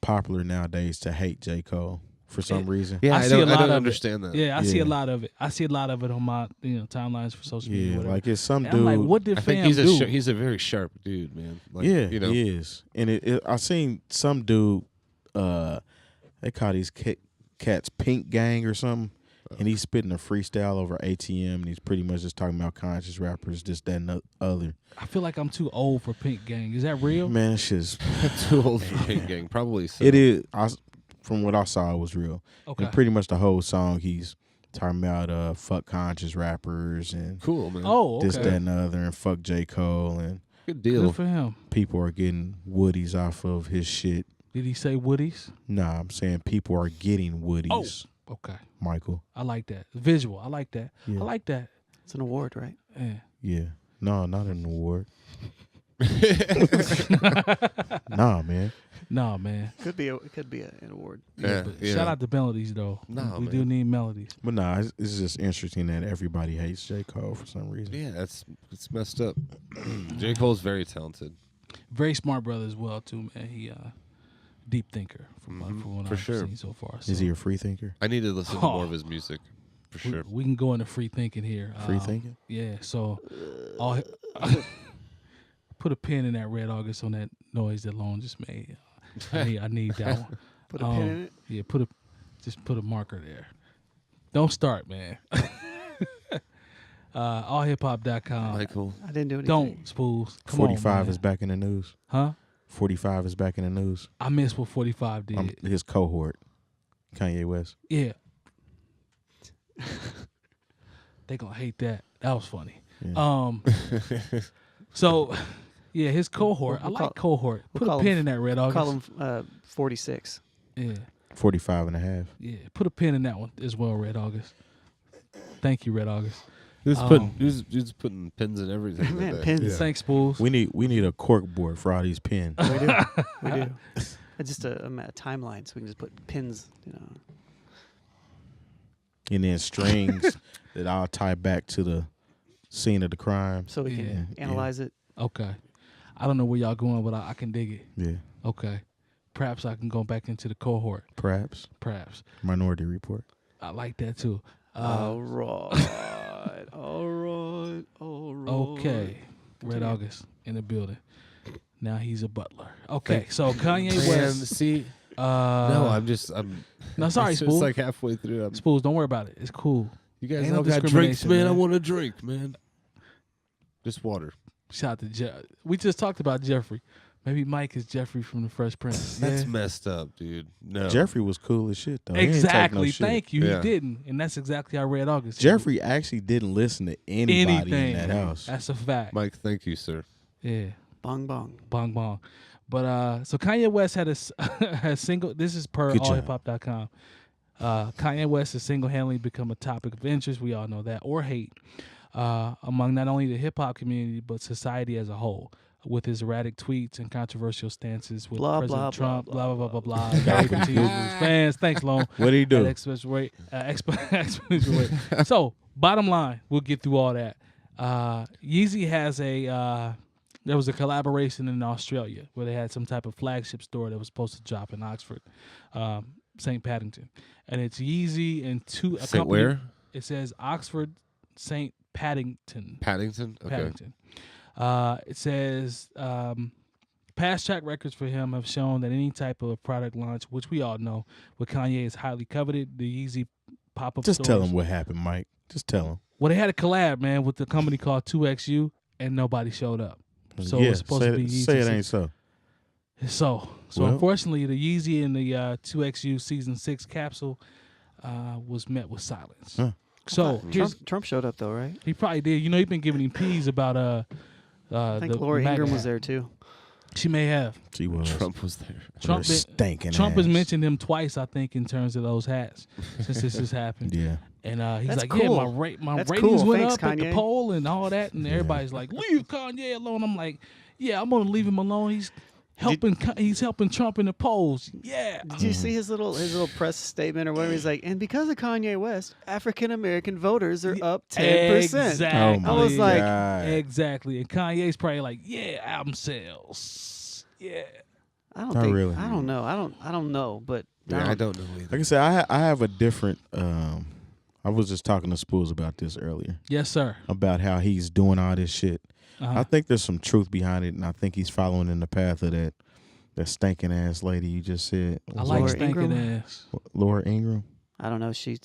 popular nowadays to hate J. Cole for some reason. Yeah, I see a lot don't of understand it. that. Yeah, I see a Yeah. lot of it. I see a lot of it on my timelines for social media. Yeah, whatever. like it's some And dude. I'm like, what did I think fam he's do? he's a very sharp dude, man. Like, yeah, you know, he is. And I seen some dude. They call these cats Pink Gang or something. And he's spitting a freestyle over ATM, and he's pretty much just talking about conscious rappers, this, that, and the other. I feel like I'm too old for Pink Gang. Is that real? Man, it's just too old for Pink Gang. Probably so. it is. From what I saw, it was real. Okay. And pretty much the whole song, he's talking about fuck conscious rappers and Cool, man. Oh, okay. this, that, and the other, and fuck J. Cole, and Good deal. Good for him. people are getting woodies off of his shit. Did he say Woodies? Nah, I'm saying people are getting woodies. Oh, okay. Michael. I like that. Visual. I like that. Yeah. I like that. It's an award, right? Yeah. Yeah. No, not an award. Nah, man. No, man. Could be an award. Yeah, But yeah. shout out to melodies, though. Nah, we man. do need melodies. But nah, it's just interesting that everybody hates J. Cole for some reason. Yeah, it's messed up. J. Cole's very talented. Very smart brother as well, too, man. He deep thinker from what For I've sure. seen so far. Is he a free thinker? I need to listen to more of his music, for sure. We can go into free thinking here. Free thinking? Yeah. So, put a pin in that Red August on that noise that Lone just made. I need that one. Put a pin in it. Yeah. Just put a marker there. Don't start, man. allhiphop.com. Michael. I didn't do anything. Don't Spoolz. Come 45 on, man. is back in the news. Huh? 45 is back in the news. I missed what 45 did. His cohort, Kanye West. Yeah. They gonna hate that. That was funny. Yeah. So yeah, his cohort. I We'll like call- cohort. we'll Put a call pin him- in that, Red Call August. him 46. Yeah. 45 and a half. Yeah. Put a pin in that one as well, Red August. Thank you, Red August. He's putting pins in everything. Man, that day. pins. Yeah. Thanks, Spoolz. We need a cork board for all these pins. We do. We do. It's just a timeline, so we can just put pins, And then strings that all tie back to the scene of the crime. so we Yeah. can analyze it. Okay. I don't know where y'all going, but I can dig it. Yeah. Okay. Perhaps I can go back into the cohort. Perhaps. Perhaps. Minority Report. I like that too. All right. All right. All right. Okay. Red Continue. August in the building. Now he's a butler. Okay, so Kanye West. See, no, I'm No, sorry, it's Spoolz. like halfway through. Spoolz, don't worry about it. It's cool. You guys Ain't no all got drinks, discrimination, man. man. I want a drink, man. Just water. Shout out to we just talked about Jeffrey. Maybe Mike is Jeffrey from the Fresh Prince. That's Yeah. messed up, dude. No. Jeffrey was cool as shit, though. He ain't take no Exactly. shit. Thank you. Yeah. He didn't, and that's exactly how Red August. Jeffrey actually didn't listen to anybody anything in that house. That's a fact. Mike, thank you, sir. Yeah. Bong bong. Bong bong. But so Kanye West had a single. This is per Good job. allhiphop.com. Kanye West has single-handedly become a topic of interest. We all know that, or hate, among not only the hip hop community but society as a whole, with his erratic tweets and controversial stances with Blah, President blah, Trump. blah, Blah blah blah blah. Very critiqued with his fans. Thanks, Lone. What did he do? At exponential rate. So, bottom line, we'll get through all that. Yeezy has there was a collaboration in Australia where they had some type of flagship store that was supposed to drop in Oxford, St. Paddington, and it's Yeezy and St. where? It says Oxford, St. Paddington. Paddington? Okay. Paddington. It says past track records for him have shown that any type of product launch, which we all know, with Kanye is highly coveted. The Yeezy pop-up Just stores. tell him what happened, Mike. Just tell him. Well, they had a collab, man, with the company called 2XU, and nobody showed up. So yeah, it's supposed to be Yeezy. say it ain't so. So Well- unfortunately, the Yeezy and the 2XU Season 6 capsule was met with silence. Huh. So here's Trump showed up though, right? he probably did. You know, he's been giving him peas about I think the Lori MAGA Ingram was hat. there too. She may have. She was. Trump was there. Trump Trump has mentioned him twice, I think, in terms of those hats since this has happened. Yeah. And he's That's like, cool. yeah, my That's ratings cool. went Thanks, up at the Kanye. poll and all that, and everybody's like, leave Kanye alone. I'm like, yeah, I'm gonna leave him alone. He's helping Trump in the polls. Yeah. Did you see his little press statement or whatever? He's like, and because of Kanye West, African American voters are up 10%. Exactly. Oh my I was like, God. Exactly. And Kanye's probably like, yeah, album sales. Yeah. I don't Not think. really. I don't know. I don't know. But Yeah, I don't know either. Like I said, I have a different. I was just talking to Spoolz about this earlier. Yes, sir. About how he's doing all this shit. Uh-huh. I think there's some truth behind it, and I think he's following in the path of that stinking ass lady you just said. I like Laura stinking Ingraham? ass. Laura Ingraham. I don't know. She's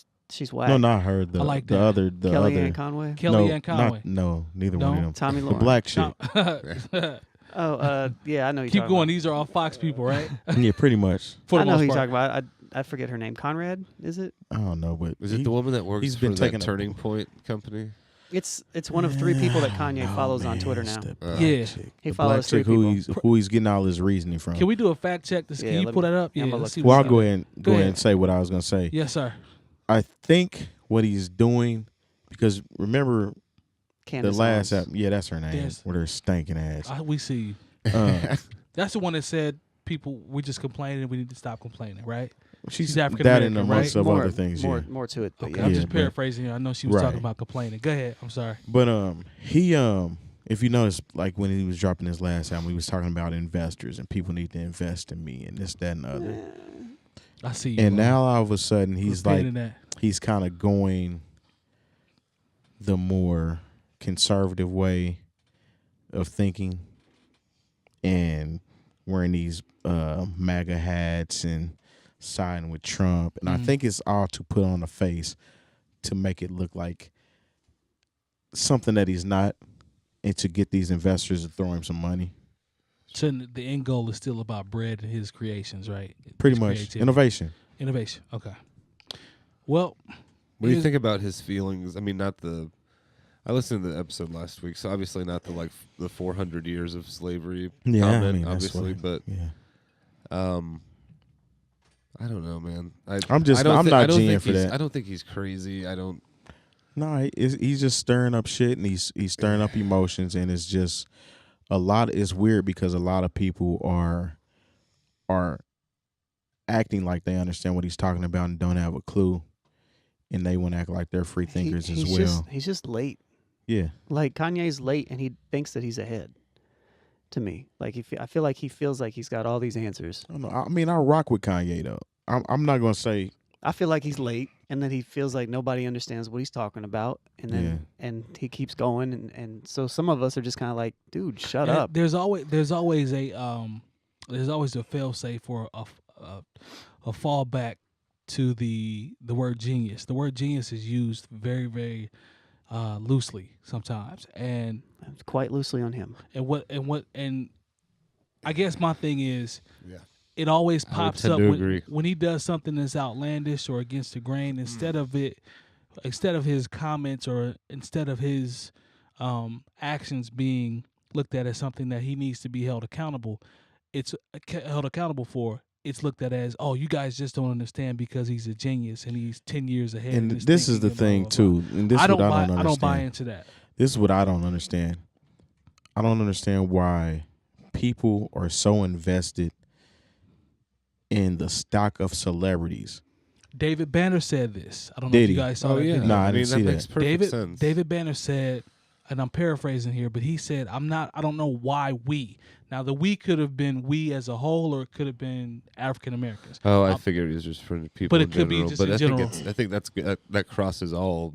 whack. No, not her. I like the that. other. Kellyanne Conway. Kellyanne Conway. No, neither No? one of them. Tommy The Lawrence. black shit. Oh, yeah, I know. Keep going. These are all Fox people, right? Yeah, pretty much. For I the know who most you're part. talking about. I forget her name. Conrad, is it? I don't know, but Is it the woman that works he's for been taking that a- Turning Point company? It's one of 3 people that Kanye No, follows on man, Twitter it's now. the black Yeah. chick. He The follows black 3 chick who people. who he's getting all his reasoning from. Can we do a fact check? Can Yeah, you let pull me- that up? yeah, Yeah. I'm gonna Let's look see Well, I'll what's go up. ahead Go and ahead. say what I was gonna say. Yes, sir. I think what he's doing, because remember Candace the last Owens. app, yeah, that's her name. Yes. With her stinking ass. We see you. That's the one that said people we just complaining. We need to stop complaining, right? She's African that and American, amongst right? of more, other things. more, Yeah. more to it. But Okay, yeah. I'm Yeah, just but- paraphrasing here. I know she was Right. talking about complaining. Go ahead. I'm sorry. But he if you notice, like when he was dropping his last album, he was talking about investors and people need to invest in me and this, that, and the other. I see you. And bro. now all of a sudden he's Who's paying like in that? he's kind of going the more conservative way of thinking and wearing these MAGA hats and siding with Trump. And I think it's all to put on a face to make it look like something that he's not and to get these investors to throw him some money. So the end goal is still about bread and his creations, right? Pretty His much. creativity. Innovation. Innovation. Okay. Well, What do you here's- think about his feelings? I mean, I listened to the episode last week, so obviously not the 400 years of slavery Yeah, comment, I mean, that's obviously, what- but yeah. I don't know, man. I'm I don't not I don't G'ing think for he's- that. I don't think he's crazy. I don't. No, he's just stirring up shit and he's stirring up emotions, and it's just it's weird because a lot of people are acting like they understand what he's talking about and don't have a clue, and they want to act like they're free thinkers as well. He's just late. Yeah. Like Kanye's late, and he thinks that he's ahead. To me, like I feel like he feels like he's got all these answers. I don't know. I mean, I rock with Kanye though. I'm not gonna say I feel like he's late, and then he feels like nobody understands what he's talking about, and then and he keeps going, and so some of us are just kind of like, dude, shut and up. There's always a fail safe or a fallback to the word genius. The word genius is used very, very loosely sometimes, and Quite loosely on him. and I guess my thing is, Yeah. it always I would pops tend up to when, agree. when he does something that's outlandish or against the grain. Instead of his comments or instead of his actions being looked at as something that he needs to be held accountable, held accountable for. It's looked at as, oh, you guys just don't understand because he's a genius and he's 10 years ahead. and in his this is the thinking thing and blah, blah, too. And this blah. is what I I don't don't buy understand. into that. This is what I don't understand. I don't understand why people are so invested in the stock of celebrities. David Banner said this. I don't know Did if you he? guys saw Oh that. yeah. video. No, I mean, didn't see makes that. perfect sense. David Banner said, and I'm paraphrasing here, but he said, I don't know why we. Now, the we could have been we as a whole, or it could have been African Americans. Oh, I figured it was just for people. But in it could be general. just But in I general. I think that's good. That crosses all.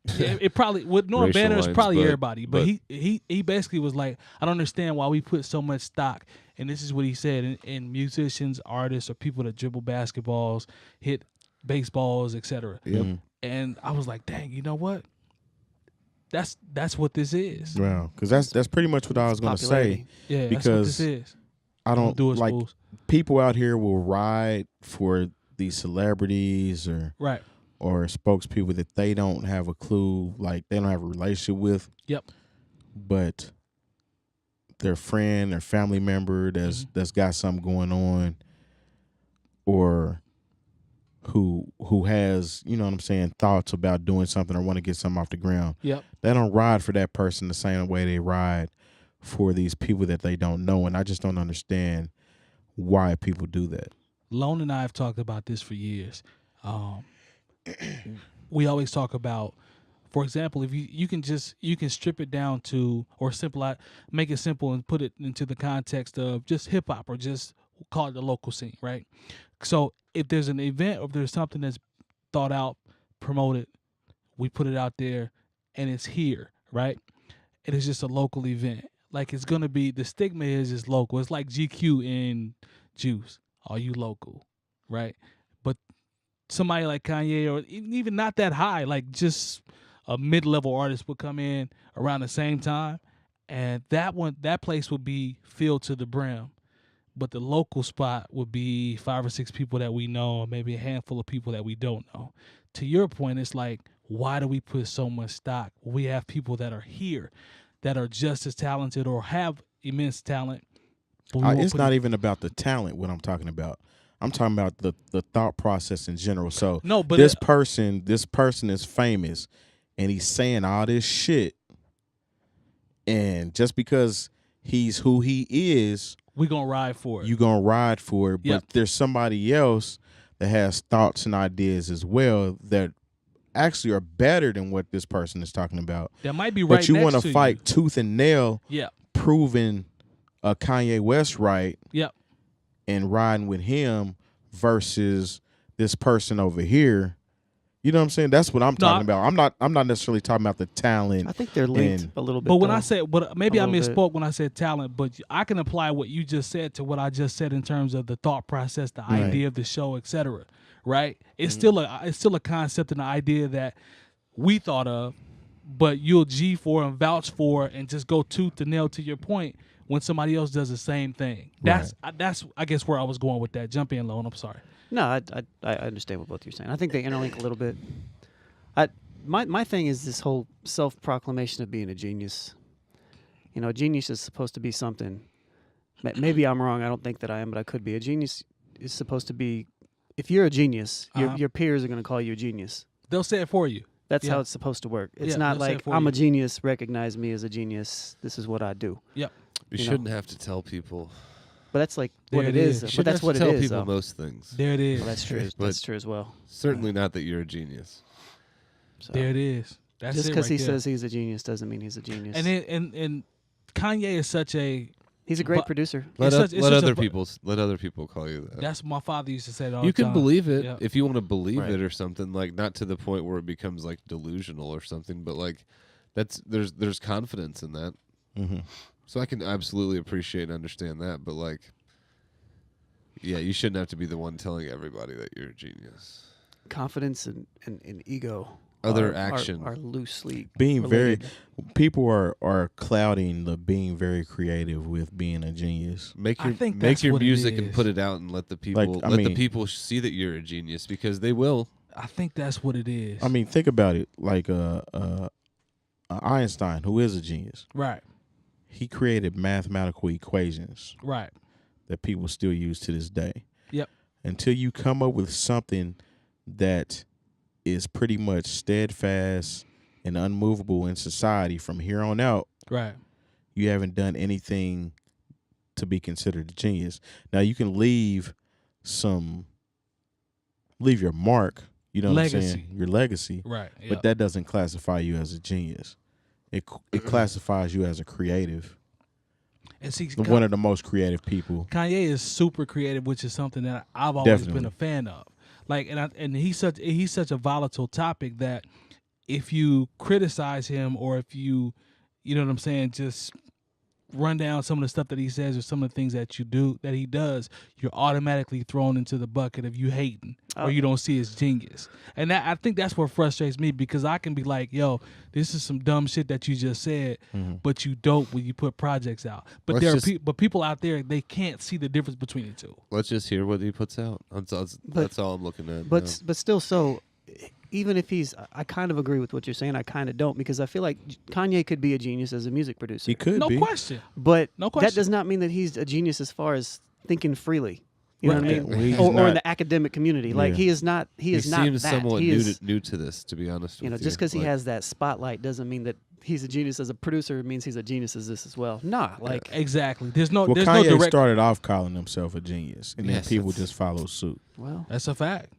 It probably, with Norm Racial Banner, it's lines, probably but- everybody. But he basically was like, I don't understand why we put so much stock, and this is what he said, in musicians, artists, or people that dribble basketballs, hit baseballs, etc. Yep. And I was like, dang, you know what? That's what this is. Wow, because that's pretty much what I was going to say. Popularity. Yeah, that's what Because this is. I don't Do it, like Spoolz. people out here will ride for these celebrities Right. or spokespeople that they don't have a clue, like they don't have a relationship with. Yep. But their friend, their family member that's got something going on, or who has, you know what I'm saying, thoughts about doing something or want to get something off the ground. Yep. They don't ride for that person the same way they ride for these people that they don't know, and I just don't understand why people do that. Lone and I have talked about this for years. We always talk about, for example, if you can strip it down to, or make it simple and put it into the context of just hip hop, or just call it the local scene, right? So if there's an event, or if there's something that's thought out, promoted, we put it out there, and it's here, right? It is just a local event. Like, it's gonna be, the stigma is local. It's like GQ and Juice. Are you local, right? But somebody like Kanye, or even not that high, like just a mid-level artist would come in around the same time, and that place would be filled to the brim. But the local spot would be 5 or 6 people that we know, or maybe a handful of people that we don't know. To your point, it's like, why do we put so much stock? We have people that are here that are just as talented or have immense talent. It's not even about the talent, what I'm talking about. I'm talking about the thought process in general. So no, but this person is famous, and he's saying all this shit, and just because he's who he is, we're going to ride for it. You're going to ride for it. But Yep. there's somebody else that has thoughts and ideas as well that actually are better than what this person is talking about. That might be right But you want to fight tooth and nail, proving Kanye West right, and riding with him versus this person over here. You know what I'm saying? That's what I'm talking about. I'm not necessarily talking about the talent. I think they're linked a little bit. But when I said, maybe I misspoke when I said talent, but I can apply what you just said to what I just said in terms of the thought process, the idea of the show, etc. Right? It's still a concept and an idea that we thought of, but you'll G for and vouch for and just go tooth and nail to your point when somebody else does the same thing. That's I guess where I was going with that. Jump in, Lone. I'm sorry. No, I understand what both you're saying. I think they interlink a little bit. My thing is this whole self-proclamation of being a genius. You know, a genius is supposed to be something. Maybe I'm wrong. I don't think that I am, but I could be. A genius is supposed to be. If you're a genius, your peers are going to call you a genius. They'll say it for you. That's how it's supposed to work. It's not like I'm a genius. Recognize me as a genius. This is what I do. Yep. You shouldn't have to tell people. But that's like what it is. But that's what it is. Tell people most things. There it is. Well, that's true. That's true as well. Certainly not that you're a genius. So, there it is. That's just because he says he's a genius doesn't mean he's a genius. And Kanye is such a. He's a great producer. Let other people call you that. That's my father used to say it all you the time. can believe it if you want to believe it or something, like not to the point where it becomes like delusional or something, but like there's confidence in that. Mm-hmm. So I can absolutely appreciate and understand that, but like, yeah, you shouldn't have to be the one telling everybody that you're a genius. Confidence and ego. Other action are loosely being related. People are clouding the being very creative with being a genius. Make your music and put it out and let the people the people see that you're a genius, because they will. I think that's what it is. I mean, think about it. Like Einstein, who is a genius, right? He created mathematical equations, right, that people still use to this day. Yep. Until you come up with something that is pretty much steadfast and unmovable in society from here on out, right, you haven't done anything to be considered a genius. Now you can leave your mark, you know what I'm saying? Your legacy. Right. Yep. But that doesn't classify you as a genius. It classifies you as a creative. And see, one of the most creative people. Kanye is super creative, which is something that I've always been a fan of. Like, and he's such a volatile topic that if you criticize him, or if you know what I'm saying, just run down some of the stuff that he says or some of the things that he does, you're automatically thrown into the bucket of you hating or you don't see his genius. And I think that's what frustrates me, because I can be like, yo, this is some dumb shit that you just said, but you dope when you put projects out. But but people out there, they can't see the difference between the two. Let's just hear what he puts out. That's all I'm looking at. But still, so even if I kind of agree with what you're saying. I kind of don't, because I feel like Kanye could be a genius as a music producer. He could be. No question. But No question. that does not mean that he's a genius as far as thinking freely. You know what I Right. mean? Well, he's Or in not- the academic community. Like, Yeah. he is not. He is not seems that. somewhat He is, new to this, to be honest. you know, with just because he Like, has that spotlight doesn't mean that he's a genius as a producer. It means he's a genius as this as well. Nah, like Exactly. There's no Well, there's Kanye no direct. started off calling himself a genius, and Yes, then people that's- just follow suit. well, That's a fact.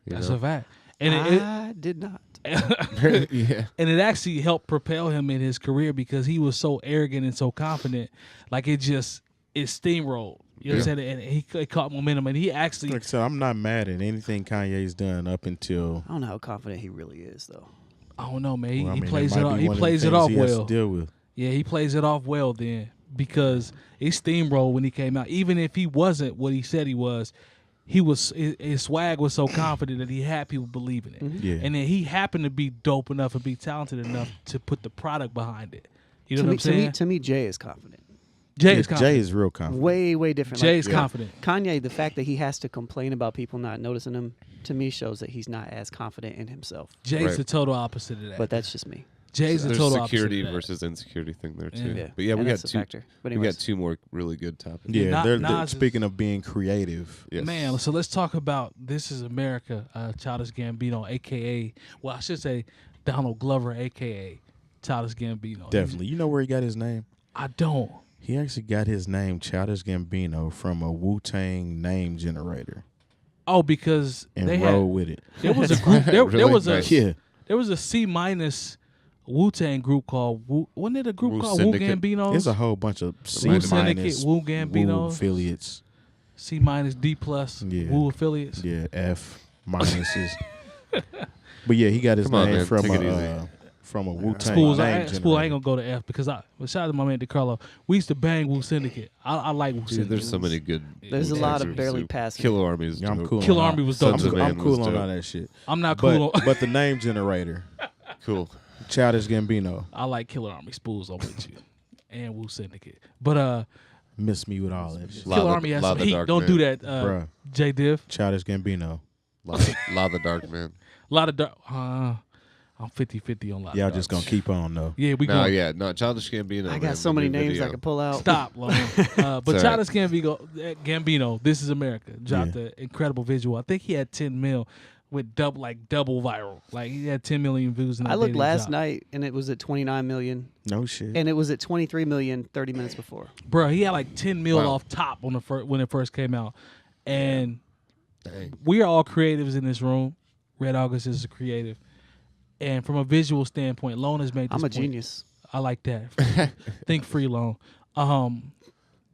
you That's know? a fact. And it, I did not. Yeah. and it actually helped propel him in his career because he was so arrogant and so confident. Like it steamrolled. You know what I'm saying? And he caught momentum, and he actually. Like I said, I'm not mad at anything Kanye's done up until. I don't know how confident he really is, though. I don't know, man. He, Well, I he mean, plays might it off. be He one of the plays it things off he has to well. deal with. Yeah, he plays it off well then because he steamrolled when he came out. Even if he wasn't what he said he was, his swag was so confident that he had people believing it. Yeah. And then he happened to be dope enough and be talented enough to put the product behind it. You know what I'm saying? To me, Jay is confident. Jay is confident. Jay is real confident. Way, way different. Jay's Like, confident. Kanye, the fact that he has to complain about people not noticing him, to me, shows that he's not as confident in himself. Jay's Right. the total opposite of that. But that's just me. Jay's the There's total security opposite of that. versus insecurity thing there too. Yeah. But yeah, and we got that's a two. factor. But We got anyways, two more really good topics. Yeah, Na- they're Nas is- speaking of being creative. Yes. Man, so let's talk about This Is America, Childish Gambino, a.k.a. Well, I should say Donald Glover, a.k.a. Childish Gambino. Definitely. You know where he got his name? I don't. He actually got his name, Childish Gambino, from a Wu-Tang name generator, Oh, because and they roll had, with it. there was a group. There Really? was a Nice. Yeah. there was a C- Wu-Tang group called wasn't it a group Wu called Syndicate. Wu Gambinos? There's a whole bunch of C Wu Syndicate, minus Wu Gambinos, affiliates. C- D plus, Yeah. Wu affiliates. Yeah, F minuses. But yeah, he got his Come on, name man. from Take it a Wu-Tang Spoolz, name I ain't generator. gonna go to F because shout out to my man DeCarlo. We used to bang Wu Syndicate. I like Wu Dude, Syndicate. there's so many good. there's a Wu-Tang lot of groups, barely too. passing. Killer Army's. Yeah, I'm dope. cool. Kill on Army all- was dope. Sons of too. Man I'm cool was on dope. all that shit. I'm not cool. But the name generator, Cool. Childish Gambino, I like Killer Army. Spoolz, I'm with you, and Wu Syndicate. But miss me with all that shit. Law Killer the- Army has Law some the heat. Dark Don't Man. do that, Bruh. Jay Diff. Childish Gambino. Law the Dark Man. A lot of dark. I'm 50-50 on a lot. Y'all of just dark. gonna keep on though. Yeah, we No, going. yeah, no. Childish Gambino. I man, got so the many new names video. I could pull out. Stop, Lone. But It's all Childish Gambino, This Is America, dropped Yeah. an incredible visual. I think he had 10 mil, with double viral. Like he had 10 million views. In that I looked day that last dropped. night, and it was at 29 million, No shit. and it was at 23 million 30 minutes before. Bro, he had like 10 mil Wow. off top on when it first came out, and Dang. we are all creatives in this room. Red August is a creative, and from a visual standpoint, Lone has made. This I'm a point. genius. I like that. Think free, Lone.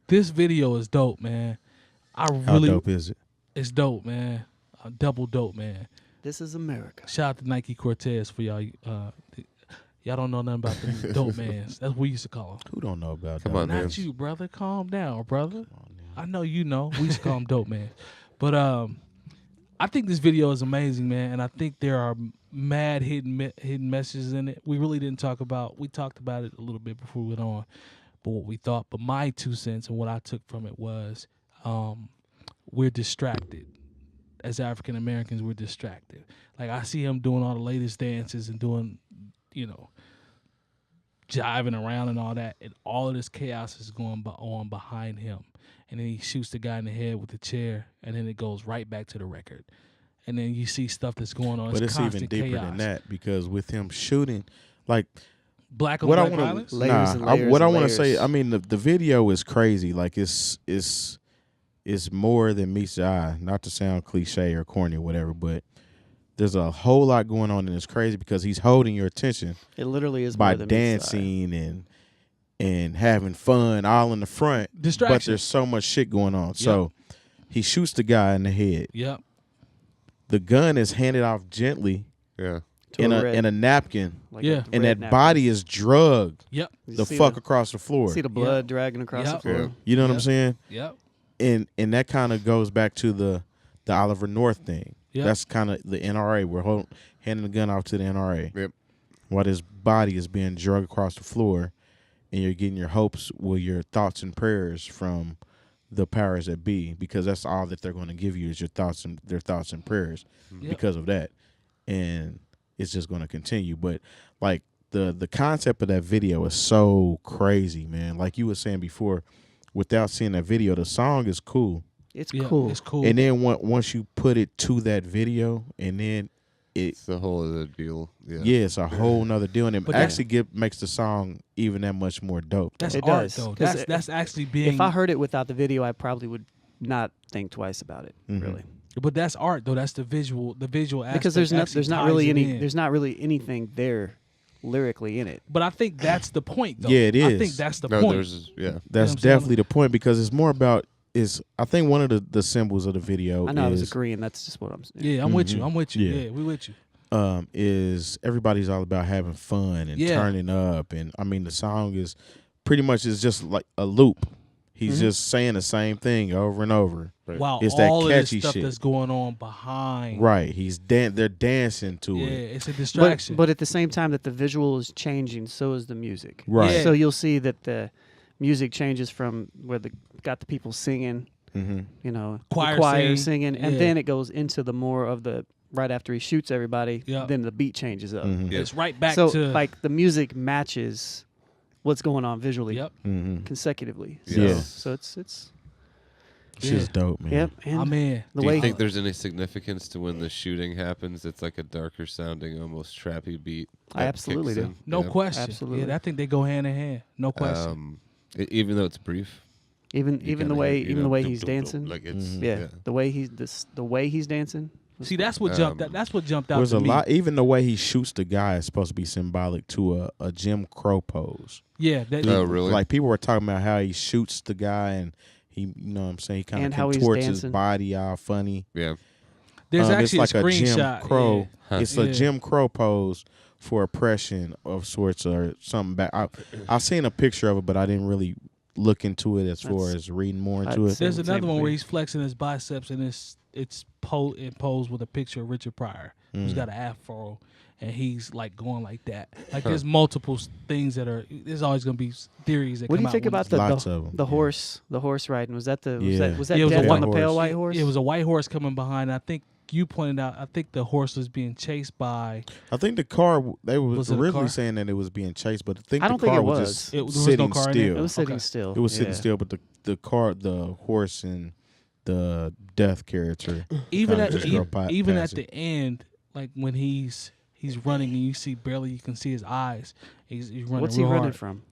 This video is dope, man. How Really, dope is it? it's dope, man. Double dope, man. This is America. Shout out to Nike Cortez for y'all. Y'all don't know nothing about the dope mans. That's what we used to call them. Who don't know about Come that? on, man. Not you, brother. Calm down, brother. I know you know. We used to call them dope man. But I think this video is amazing, man. And I think there are mad hidden messages in it. We really didn't talk about. We talked about it a little bit before we went on. But what we thought. But my 2 cents and what I took from it was we're distracted. As African Americans, we're distracted. Like I see him doing all the latest dances and doing, jiving around and all that, and all of this chaos is going on behind him. And then he shoots the guy in the head with the chair, and then it goes right back to the record. And then you see stuff that's going on. But it's even constant deeper chaos. than that, because with him shooting, like Black on what I black want violence. to Layers and layers what I and want to say, layers. I mean, the video is crazy. Like it's more than meets the eye. Not to sound cliche or corny or whatever, but there's a whole lot going on, and it's crazy because he's holding your attention It literally is by more than meets the eye. dancing and having fun all in the front. Distraction. But there's so much shit going on. So he shoots the guy in the head. Yep. The gun is handed off gently Yeah. To in red- a napkin, like Yeah. a and red that napkin. body is drugged Yep. You the see fuck across the floor. See the blood dragging across Yep. the floor. Yeah. You know what Yep. I'm saying? Yep. And that kind of goes back to the Oliver North thing. Yep. That's kind of the NRA. We're handing the gun off to the NRA. Yep. While his body is being drugged across the floor, and you're getting your hopes, your thoughts and prayers from the powers that be, because that's all that they're going to give you is their thoughts and prayers Yep. because of that. and it's just going to continue. But like the concept of that video is so crazy, man. Like you were saying before, without seeing that video, the song is cool. It's cool. It's cool. And then once you put it to that video, and then It's the whole other deal. Yeah. yeah, it's a whole nother deal, and it But actually makes the song even that much more dope. That's It art, does. though. 'Cause That's actually being. If I heard it without the video, I probably would not think twice about it. Mhm. Really, But that's art, though. That's the visual aspect. because there's actually not ties really it any in. there's not really anything there lyrically in it. But I think that's the point, though. Yeah, it I is. think that's the No, point. there's That's what I'm saying? definitely the point, because it's more about I think one of the symbols of the video I know I was is agreeing. That's just what I'm saying. Yeah, I'm with you. Mhm. I'm with you. Yeah. Yeah, we with you. is everybody's all about having fun and Yeah. turning up, and I mean the song is pretty much is just like a loop. He's just saying the same thing over and over. Right. While It's that all of this catchy stuff shit. that's going on behind. Right. They're dancing to Yeah, it. it's a distraction. But at the same time that the visual is changing, so is the music. Right. Yeah. So you'll see that the music changes from where got the people singing, Mm-hmm. you know, Choir the choir singing, singing, and yeah. then it goes into the more of the right after he shoots everybody. Yeah. Then the beat changes up. Mm-hmm. Yeah. it's right back So to like the music matches what's going on visually Yep. Mm-hmm. consecutively. Yeah. So it's Shit's dope, man. yep. And I'm in. the Do way you think there's any significance to when the shooting happens? It's like a darker sounding, almost trappy beat. I that absolutely kicks do. in. No Yeah. question. Absolutely. Yeah, I think they go hand in hand. No question. Even though it's brief. even you the kinda way hear, you even know, the way dum, he's dum, dum, dancing. like it's Mhm. yeah, the way he's dancing. was See, cool. that's what jumped out There's to a me. lot. Even the way he shoots the guy is supposed to be symbolic to a Jim Crow pose. Yeah, that, Oh, really? Like people were talking about how he shoots the guy and he, you know what I'm saying, he kind And of how he's contorts his dancing. body all funny. Yeah. there's It's actually like a a Jim screenshot. Crow. Yeah. Huh. It's a Yeah. Jim Crow pose for oppression of sorts or something back. I've seen a picture of it, but I didn't really look into it as far That's- as reading more into I'd it. say- There's Same another one thing. where he's flexing his biceps and it's posed with a picture of Richard Pryor, who's got an afro, and he's like going like that. Like there's multiple things that are. There's always gonna be theories that What do come you out think when about it's- the Lots of 'em, the yeah. horse riding? Was that the Yeah. was that Yeah, it was a death white on the pale horse. white horse? It was a white horse coming behind. I think you pointed out. I think the horse was being chased by. I think the car, they Was were it a originally car? saying that it was being chased, but I think I the don't think car it was was. just There was no sitting car in it? still. It was sitting Okay. still. It was sitting Yeah. still, but the horse and the death character. Even kinda at just drove even at past the it. end, like when he's running and you see barely you can see his eyes. He's running. What's he real running hard. from?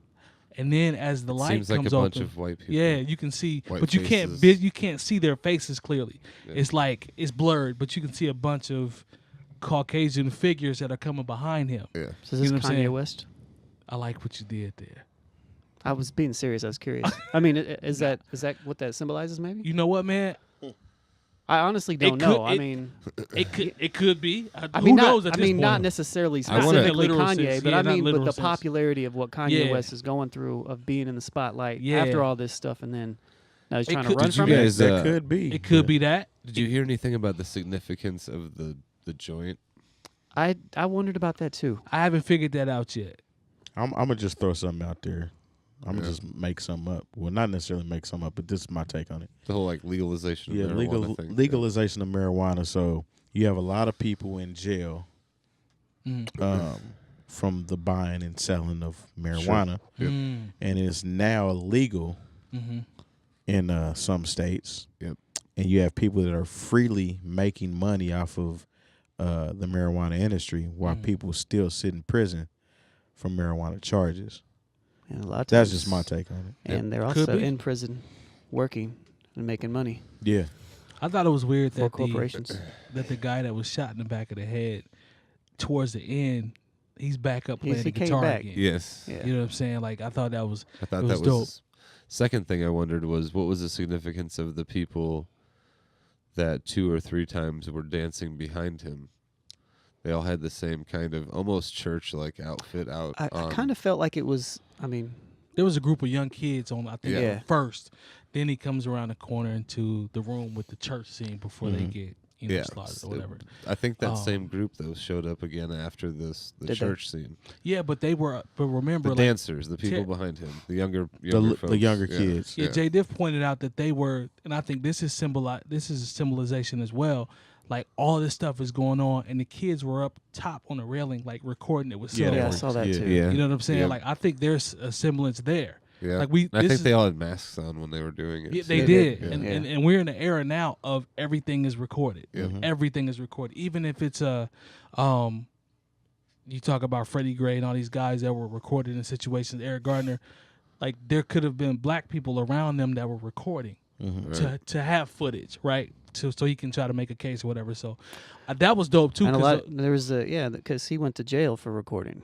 And then as the light Seems like comes a bunch open, of white people. yeah, you can see, White but you faces. you can't see their faces clearly. Yeah. It's like it's blurred, but you can see a bunch of Caucasian figures that are coming behind him. Yeah. So You is know this what I'm Kanye saying? West? I like what you did there. I was being serious. I was curious. I mean, is that what that symbolizes? Maybe. You know what, man? I honestly don't could- know. I it- mean, It could be. I Who mean, knows? not, At I this mean, not point? necessarily I wanna- specifically Literal Kanye, sense. but Yeah, I not mean, literal but the sense. popularity of what Kanye Yeah. West is going through of being in the spotlight Yeah. after all this stuff, and then now he's It trying could- to run Did you from it. guys, that could be. It could but be that. Did you hear anything about the significance of the joint? I wondered about that too. I haven't figured that out yet. I'm gonna just throw something out there. I'm gonna Yeah. just make something up. Well, not necessarily make something up, but this is my take on it. The whole like legalization Yeah, of marijuana thing. legalization of marijuana. So you have a lot of people in jail from the buying and selling of marijuana, Yep. and it's now illegal Mm-hmm. in some states. Yep. And you have people that are freely making money off of the marijuana industry, while people still sit in prison for marijuana charges. And a lot of That's times- just my take on it. And they're Could also be. in prison, working and making money Yeah. I thought it was weird for that corporations. that the guy that was shot in the back of the head, towards the end, he's back up playing He the came guitar back. again. Yes. Yeah. You know what I'm saying? Like I thought that was. I thought It was that dope. was. Second thing I wondered was what was the significance of the people that 2 or 3 times were dancing behind him? They all had the same kind of almost church-like outfit out. I on. kind of felt like it was. I mean, There was a group of young kids on. I think Yeah. first. Then he comes around the corner into the room with the church scene before they get Yeah, slaughtered or whatever. I think that Um, same group though showed up again after the Did they? church scene. Yeah, but they were. But remember, The like, dancers, the people Ti- behind him, the younger The folks. younger Yeah. kids. Yeah, Jay Diff pointed out that they were, and I think this is a symbolization as well. Like all this stuff is going on, and the kids were up top on the railing, like recording it with cell Yeah, I phones. saw that too. Yeah. You know what I'm saying? Yep. like I think there's a semblance there. Yeah. Like I this think is- they all had masks on when they were doing it. Yeah, so- they Yeah, did, they- and, yeah. and we're in the era now of everything is recorded. Yeah. Everything is recorded, even if it's a, you talk about Freddie Gray and all these guys that were recorded in situations. Eric Gardner, like there could have been black people around them that were recording to have footage, right? So he can try to make a case or whatever. So that was dope too. And a 'cause, lot. There was because he went to jail for recording.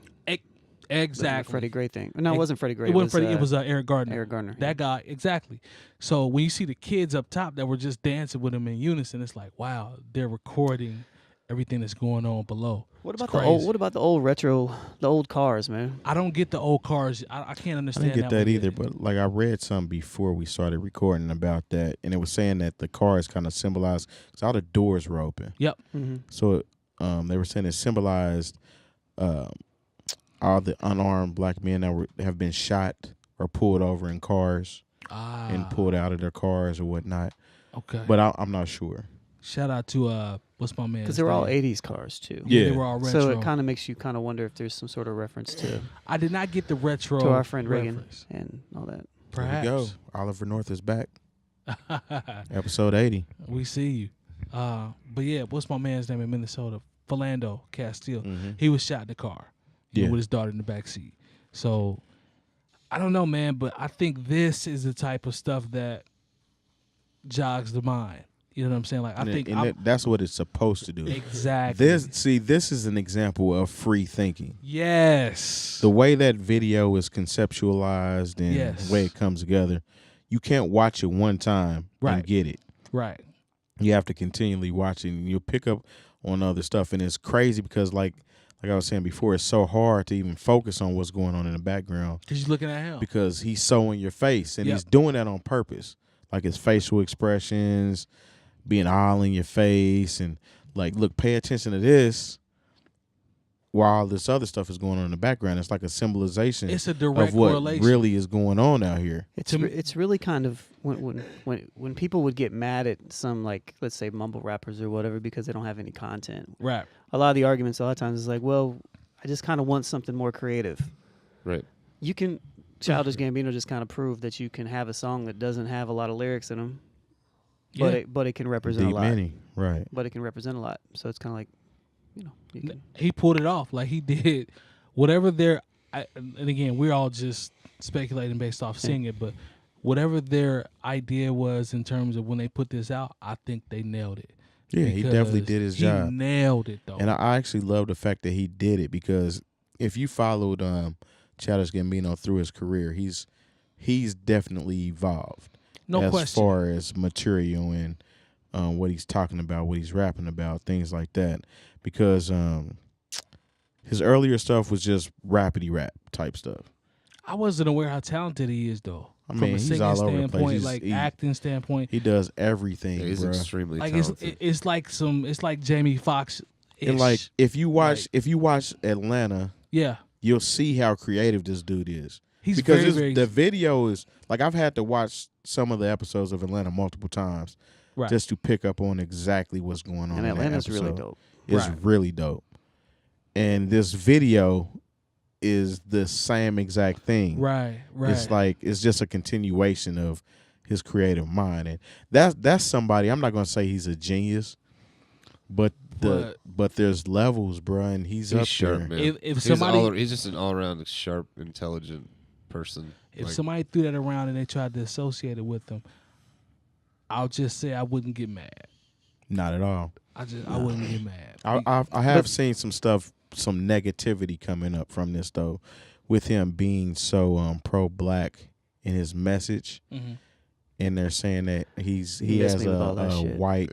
exactly. The Freddie Gray thing. No, it wasn't Freddie Gray. It wasn't Freddie. It was Eric Gardner. Eric Gardner. That guy, exactly. So when you see the kids up top that were just dancing with him in unison, it's like, wow, they're recording everything that's going on below. What It's about the crazy. old? What about the old retro? The old cars, man. I don't get the old cars. I can't I understand. didn't get that one either, yet. but like I read something before we started recording about that, and it was saying that the cars kind of symbolized because all the doors were open. Yep. Mm-hmm. So they were saying it symbolized all the unarmed black men that have been shot or pulled over in cars and pulled out of their cars or whatnot. Okay. But I'm not sure. Shout out to what's my man? Because they were all '80s cars too. Yeah, they Yeah. were all retro. So it kind of makes you kind of wonder if there's some sort of reference to I did not get the retro to our friend Reagan reference. and all that. Perhaps. There we go. Oliver North is back. Episode 80. We see you. But yeah, what's my man's name in Minnesota? Philando Castile. Mhm. He was shot in the car. Yeah. With his daughter in the back seat. So I don't know, man, but I think this is the type of stuff that jogs the mind. You know what I'm saying? Like I think that's what it's supposed to do. exactly. This is an example of free thinking. Yes. The way that video is conceptualized and Yes. the way it comes together, you can't watch it one time Right. and get it. Right. You have to continually watch it, and you'll pick up on other stuff. And it's crazy because, like I was saying before, it's so hard to even focus on what's going on in the background Because you're looking at him. because he's so in your face, and Yep. he's doing that on purpose. Like his facial expressions, being all in your face, and like, look, pay attention to this while this other stuff is going on in the background. It's like a symbolization It's a direct of what correlation. really is going on out here. It's really kind of when people would get mad at some, like, let's say mumble rappers or whatever because they don't have any content. Right. A lot of the arguments a lot of times is like, well, I just kind of want something more creative. Right. You can Childish Gambino just kind of proved that you can have a song that doesn't have a lot of lyrics in them, Yeah. but it can represent Deep a lot. meaning, right? But it can represent a lot. So it's kind of like, you can, He pulled it off. Like he did whatever their and again, we're all just speculating based off seeing it, but whatever their idea was in terms of when they put this out, I think they nailed it. Yeah, he definitely Because did his he job. nailed it though. And I actually love the fact that he did it because if you followed Childish Gambino through his career, he's definitely evolved. No as question. far as material and what he's talking about, what he's rapping about, things like that. Because his earlier stuff was just rappity rap type stuff. I wasn't aware how talented he is though. I From mean, a he's singing all over the standpoint, place. like acting standpoint. He does everything, Yeah, he's bro. extremely Like talented. it's like Jamie Foxx. And like if you watch Atlanta, yeah, you'll see how creative this dude is. he's Because very, very the video is like I've had to watch some of the episodes of Atlanta multiple times right. just to pick up on exactly what's going on. and in that Atlanta's really episode. dope. It's Right. really dope. And this video is the same exact thing. right. It's like it's just a continuation of his creative mind, and that's somebody. I'm not gonna say he's a genius, but there's levels, bro, and he's up sharp, there. man. If He's somebody he's just an all around sharp, intelligent person. if Like, somebody threw that around and they tried to associate it with them, I'll just say I wouldn't get mad. Not at all. I wouldn't get mad. I have seen some stuff, some negativity coming up from this though, with him being so pro-black in his message, Mhm. and they're saying that he missed has me with all that a shit. white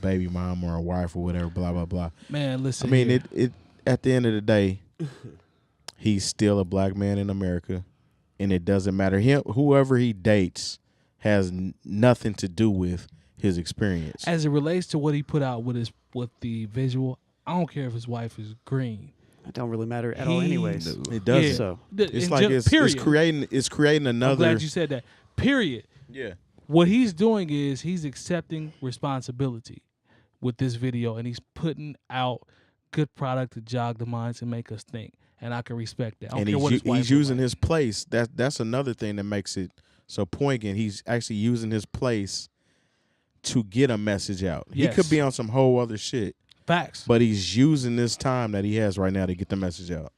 baby mom or a wife or whatever, blah blah blah. Man, listen. I mean, here. it at the end of the day, he's still a black man in America, and it doesn't matter. Whoever he dates has nothing to do with his experience. As it relates to what he put out with the visual, I don't care if his wife is green. It don't really matter at all, anyways. It doesn't. Yeah. So It's like it's creating I'm another. glad you said that. Period. Yeah. What he's doing is he's accepting responsibility. with this video, and he's putting out good product to jog the minds and make us think. And I can respect that. I don't And care what his wife he's look using like. his place. That's another thing that makes it so poignant. He's actually using his place to get a message out. Yes. He could be on some whole other shit, Facts. but he's using this time that he has right now to get the message out.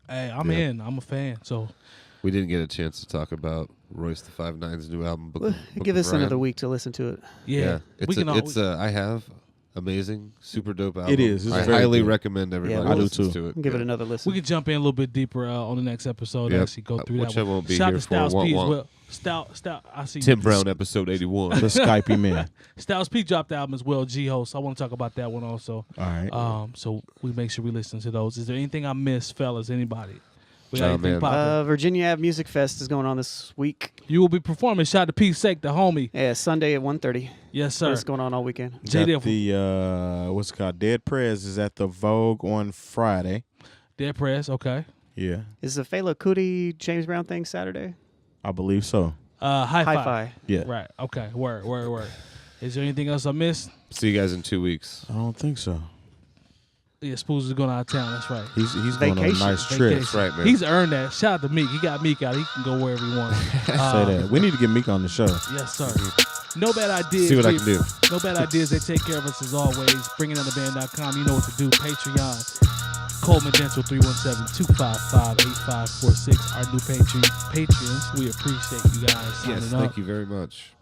Hey, I'm in. I'm a fan. So We didn't get a chance to talk about Royce the 5'9's new album. Book Give of us another Rhyme. week to listen to it. yeah, It's I have amazing, super dope album. It is. It's I very highly good. recommend everybody I do listens too. to it. Give it Yeah. another listen. we can jump in a little bit deeper on the next episode. Yep. Actually, go through Which that I one. won't be Shout here to for. Styles Won't P as want. well. Stout. I see Tim you. Brown, episode 81. The Skype man. Styles P dropped the album as well. G-Host. I want to talk about that one also. All right. So we make sure we listen to those. Is there anything I missed, fellas? Anybody? We got Oh, anything man. popping? Virginia Ave Music Fest is going on this week. You will be performing. Shout to 𝐷, the homie. Yeah, Sunday at 1:30. Yes, So sir. it's going on all weekend. Jay Diff. The what's it called? Dead Prez is at the Vogue on Friday. Dead Press. Okay. Yeah, Is the 𝐀𝐿𝐴 𝗀𝐃𝐒 James Brown thing Saturday? I believe so. Hi-Fi. Yeah. Right. Okay. Word. Is there anything else I missed? See you guys in 2 weeks. I don't think so. Yeah, Spoolz is going out of town. That's right. He's going on a Vacation. nice trip. Vacation. That's right, man. He's earned that. Shout out to Meek. He got Meek out. He can go wherever he wants. Say that. We need to get Meek on the show. Yes, sir. No bad ideas. See what I can do. No bad ideas. They take care of us as always. BringingDownTheBand.com. You know what to do. Patreon. Coleman Dental 317-255-8546. Our new patrons. We appreciate you guys signing Yes, up. thank you very much.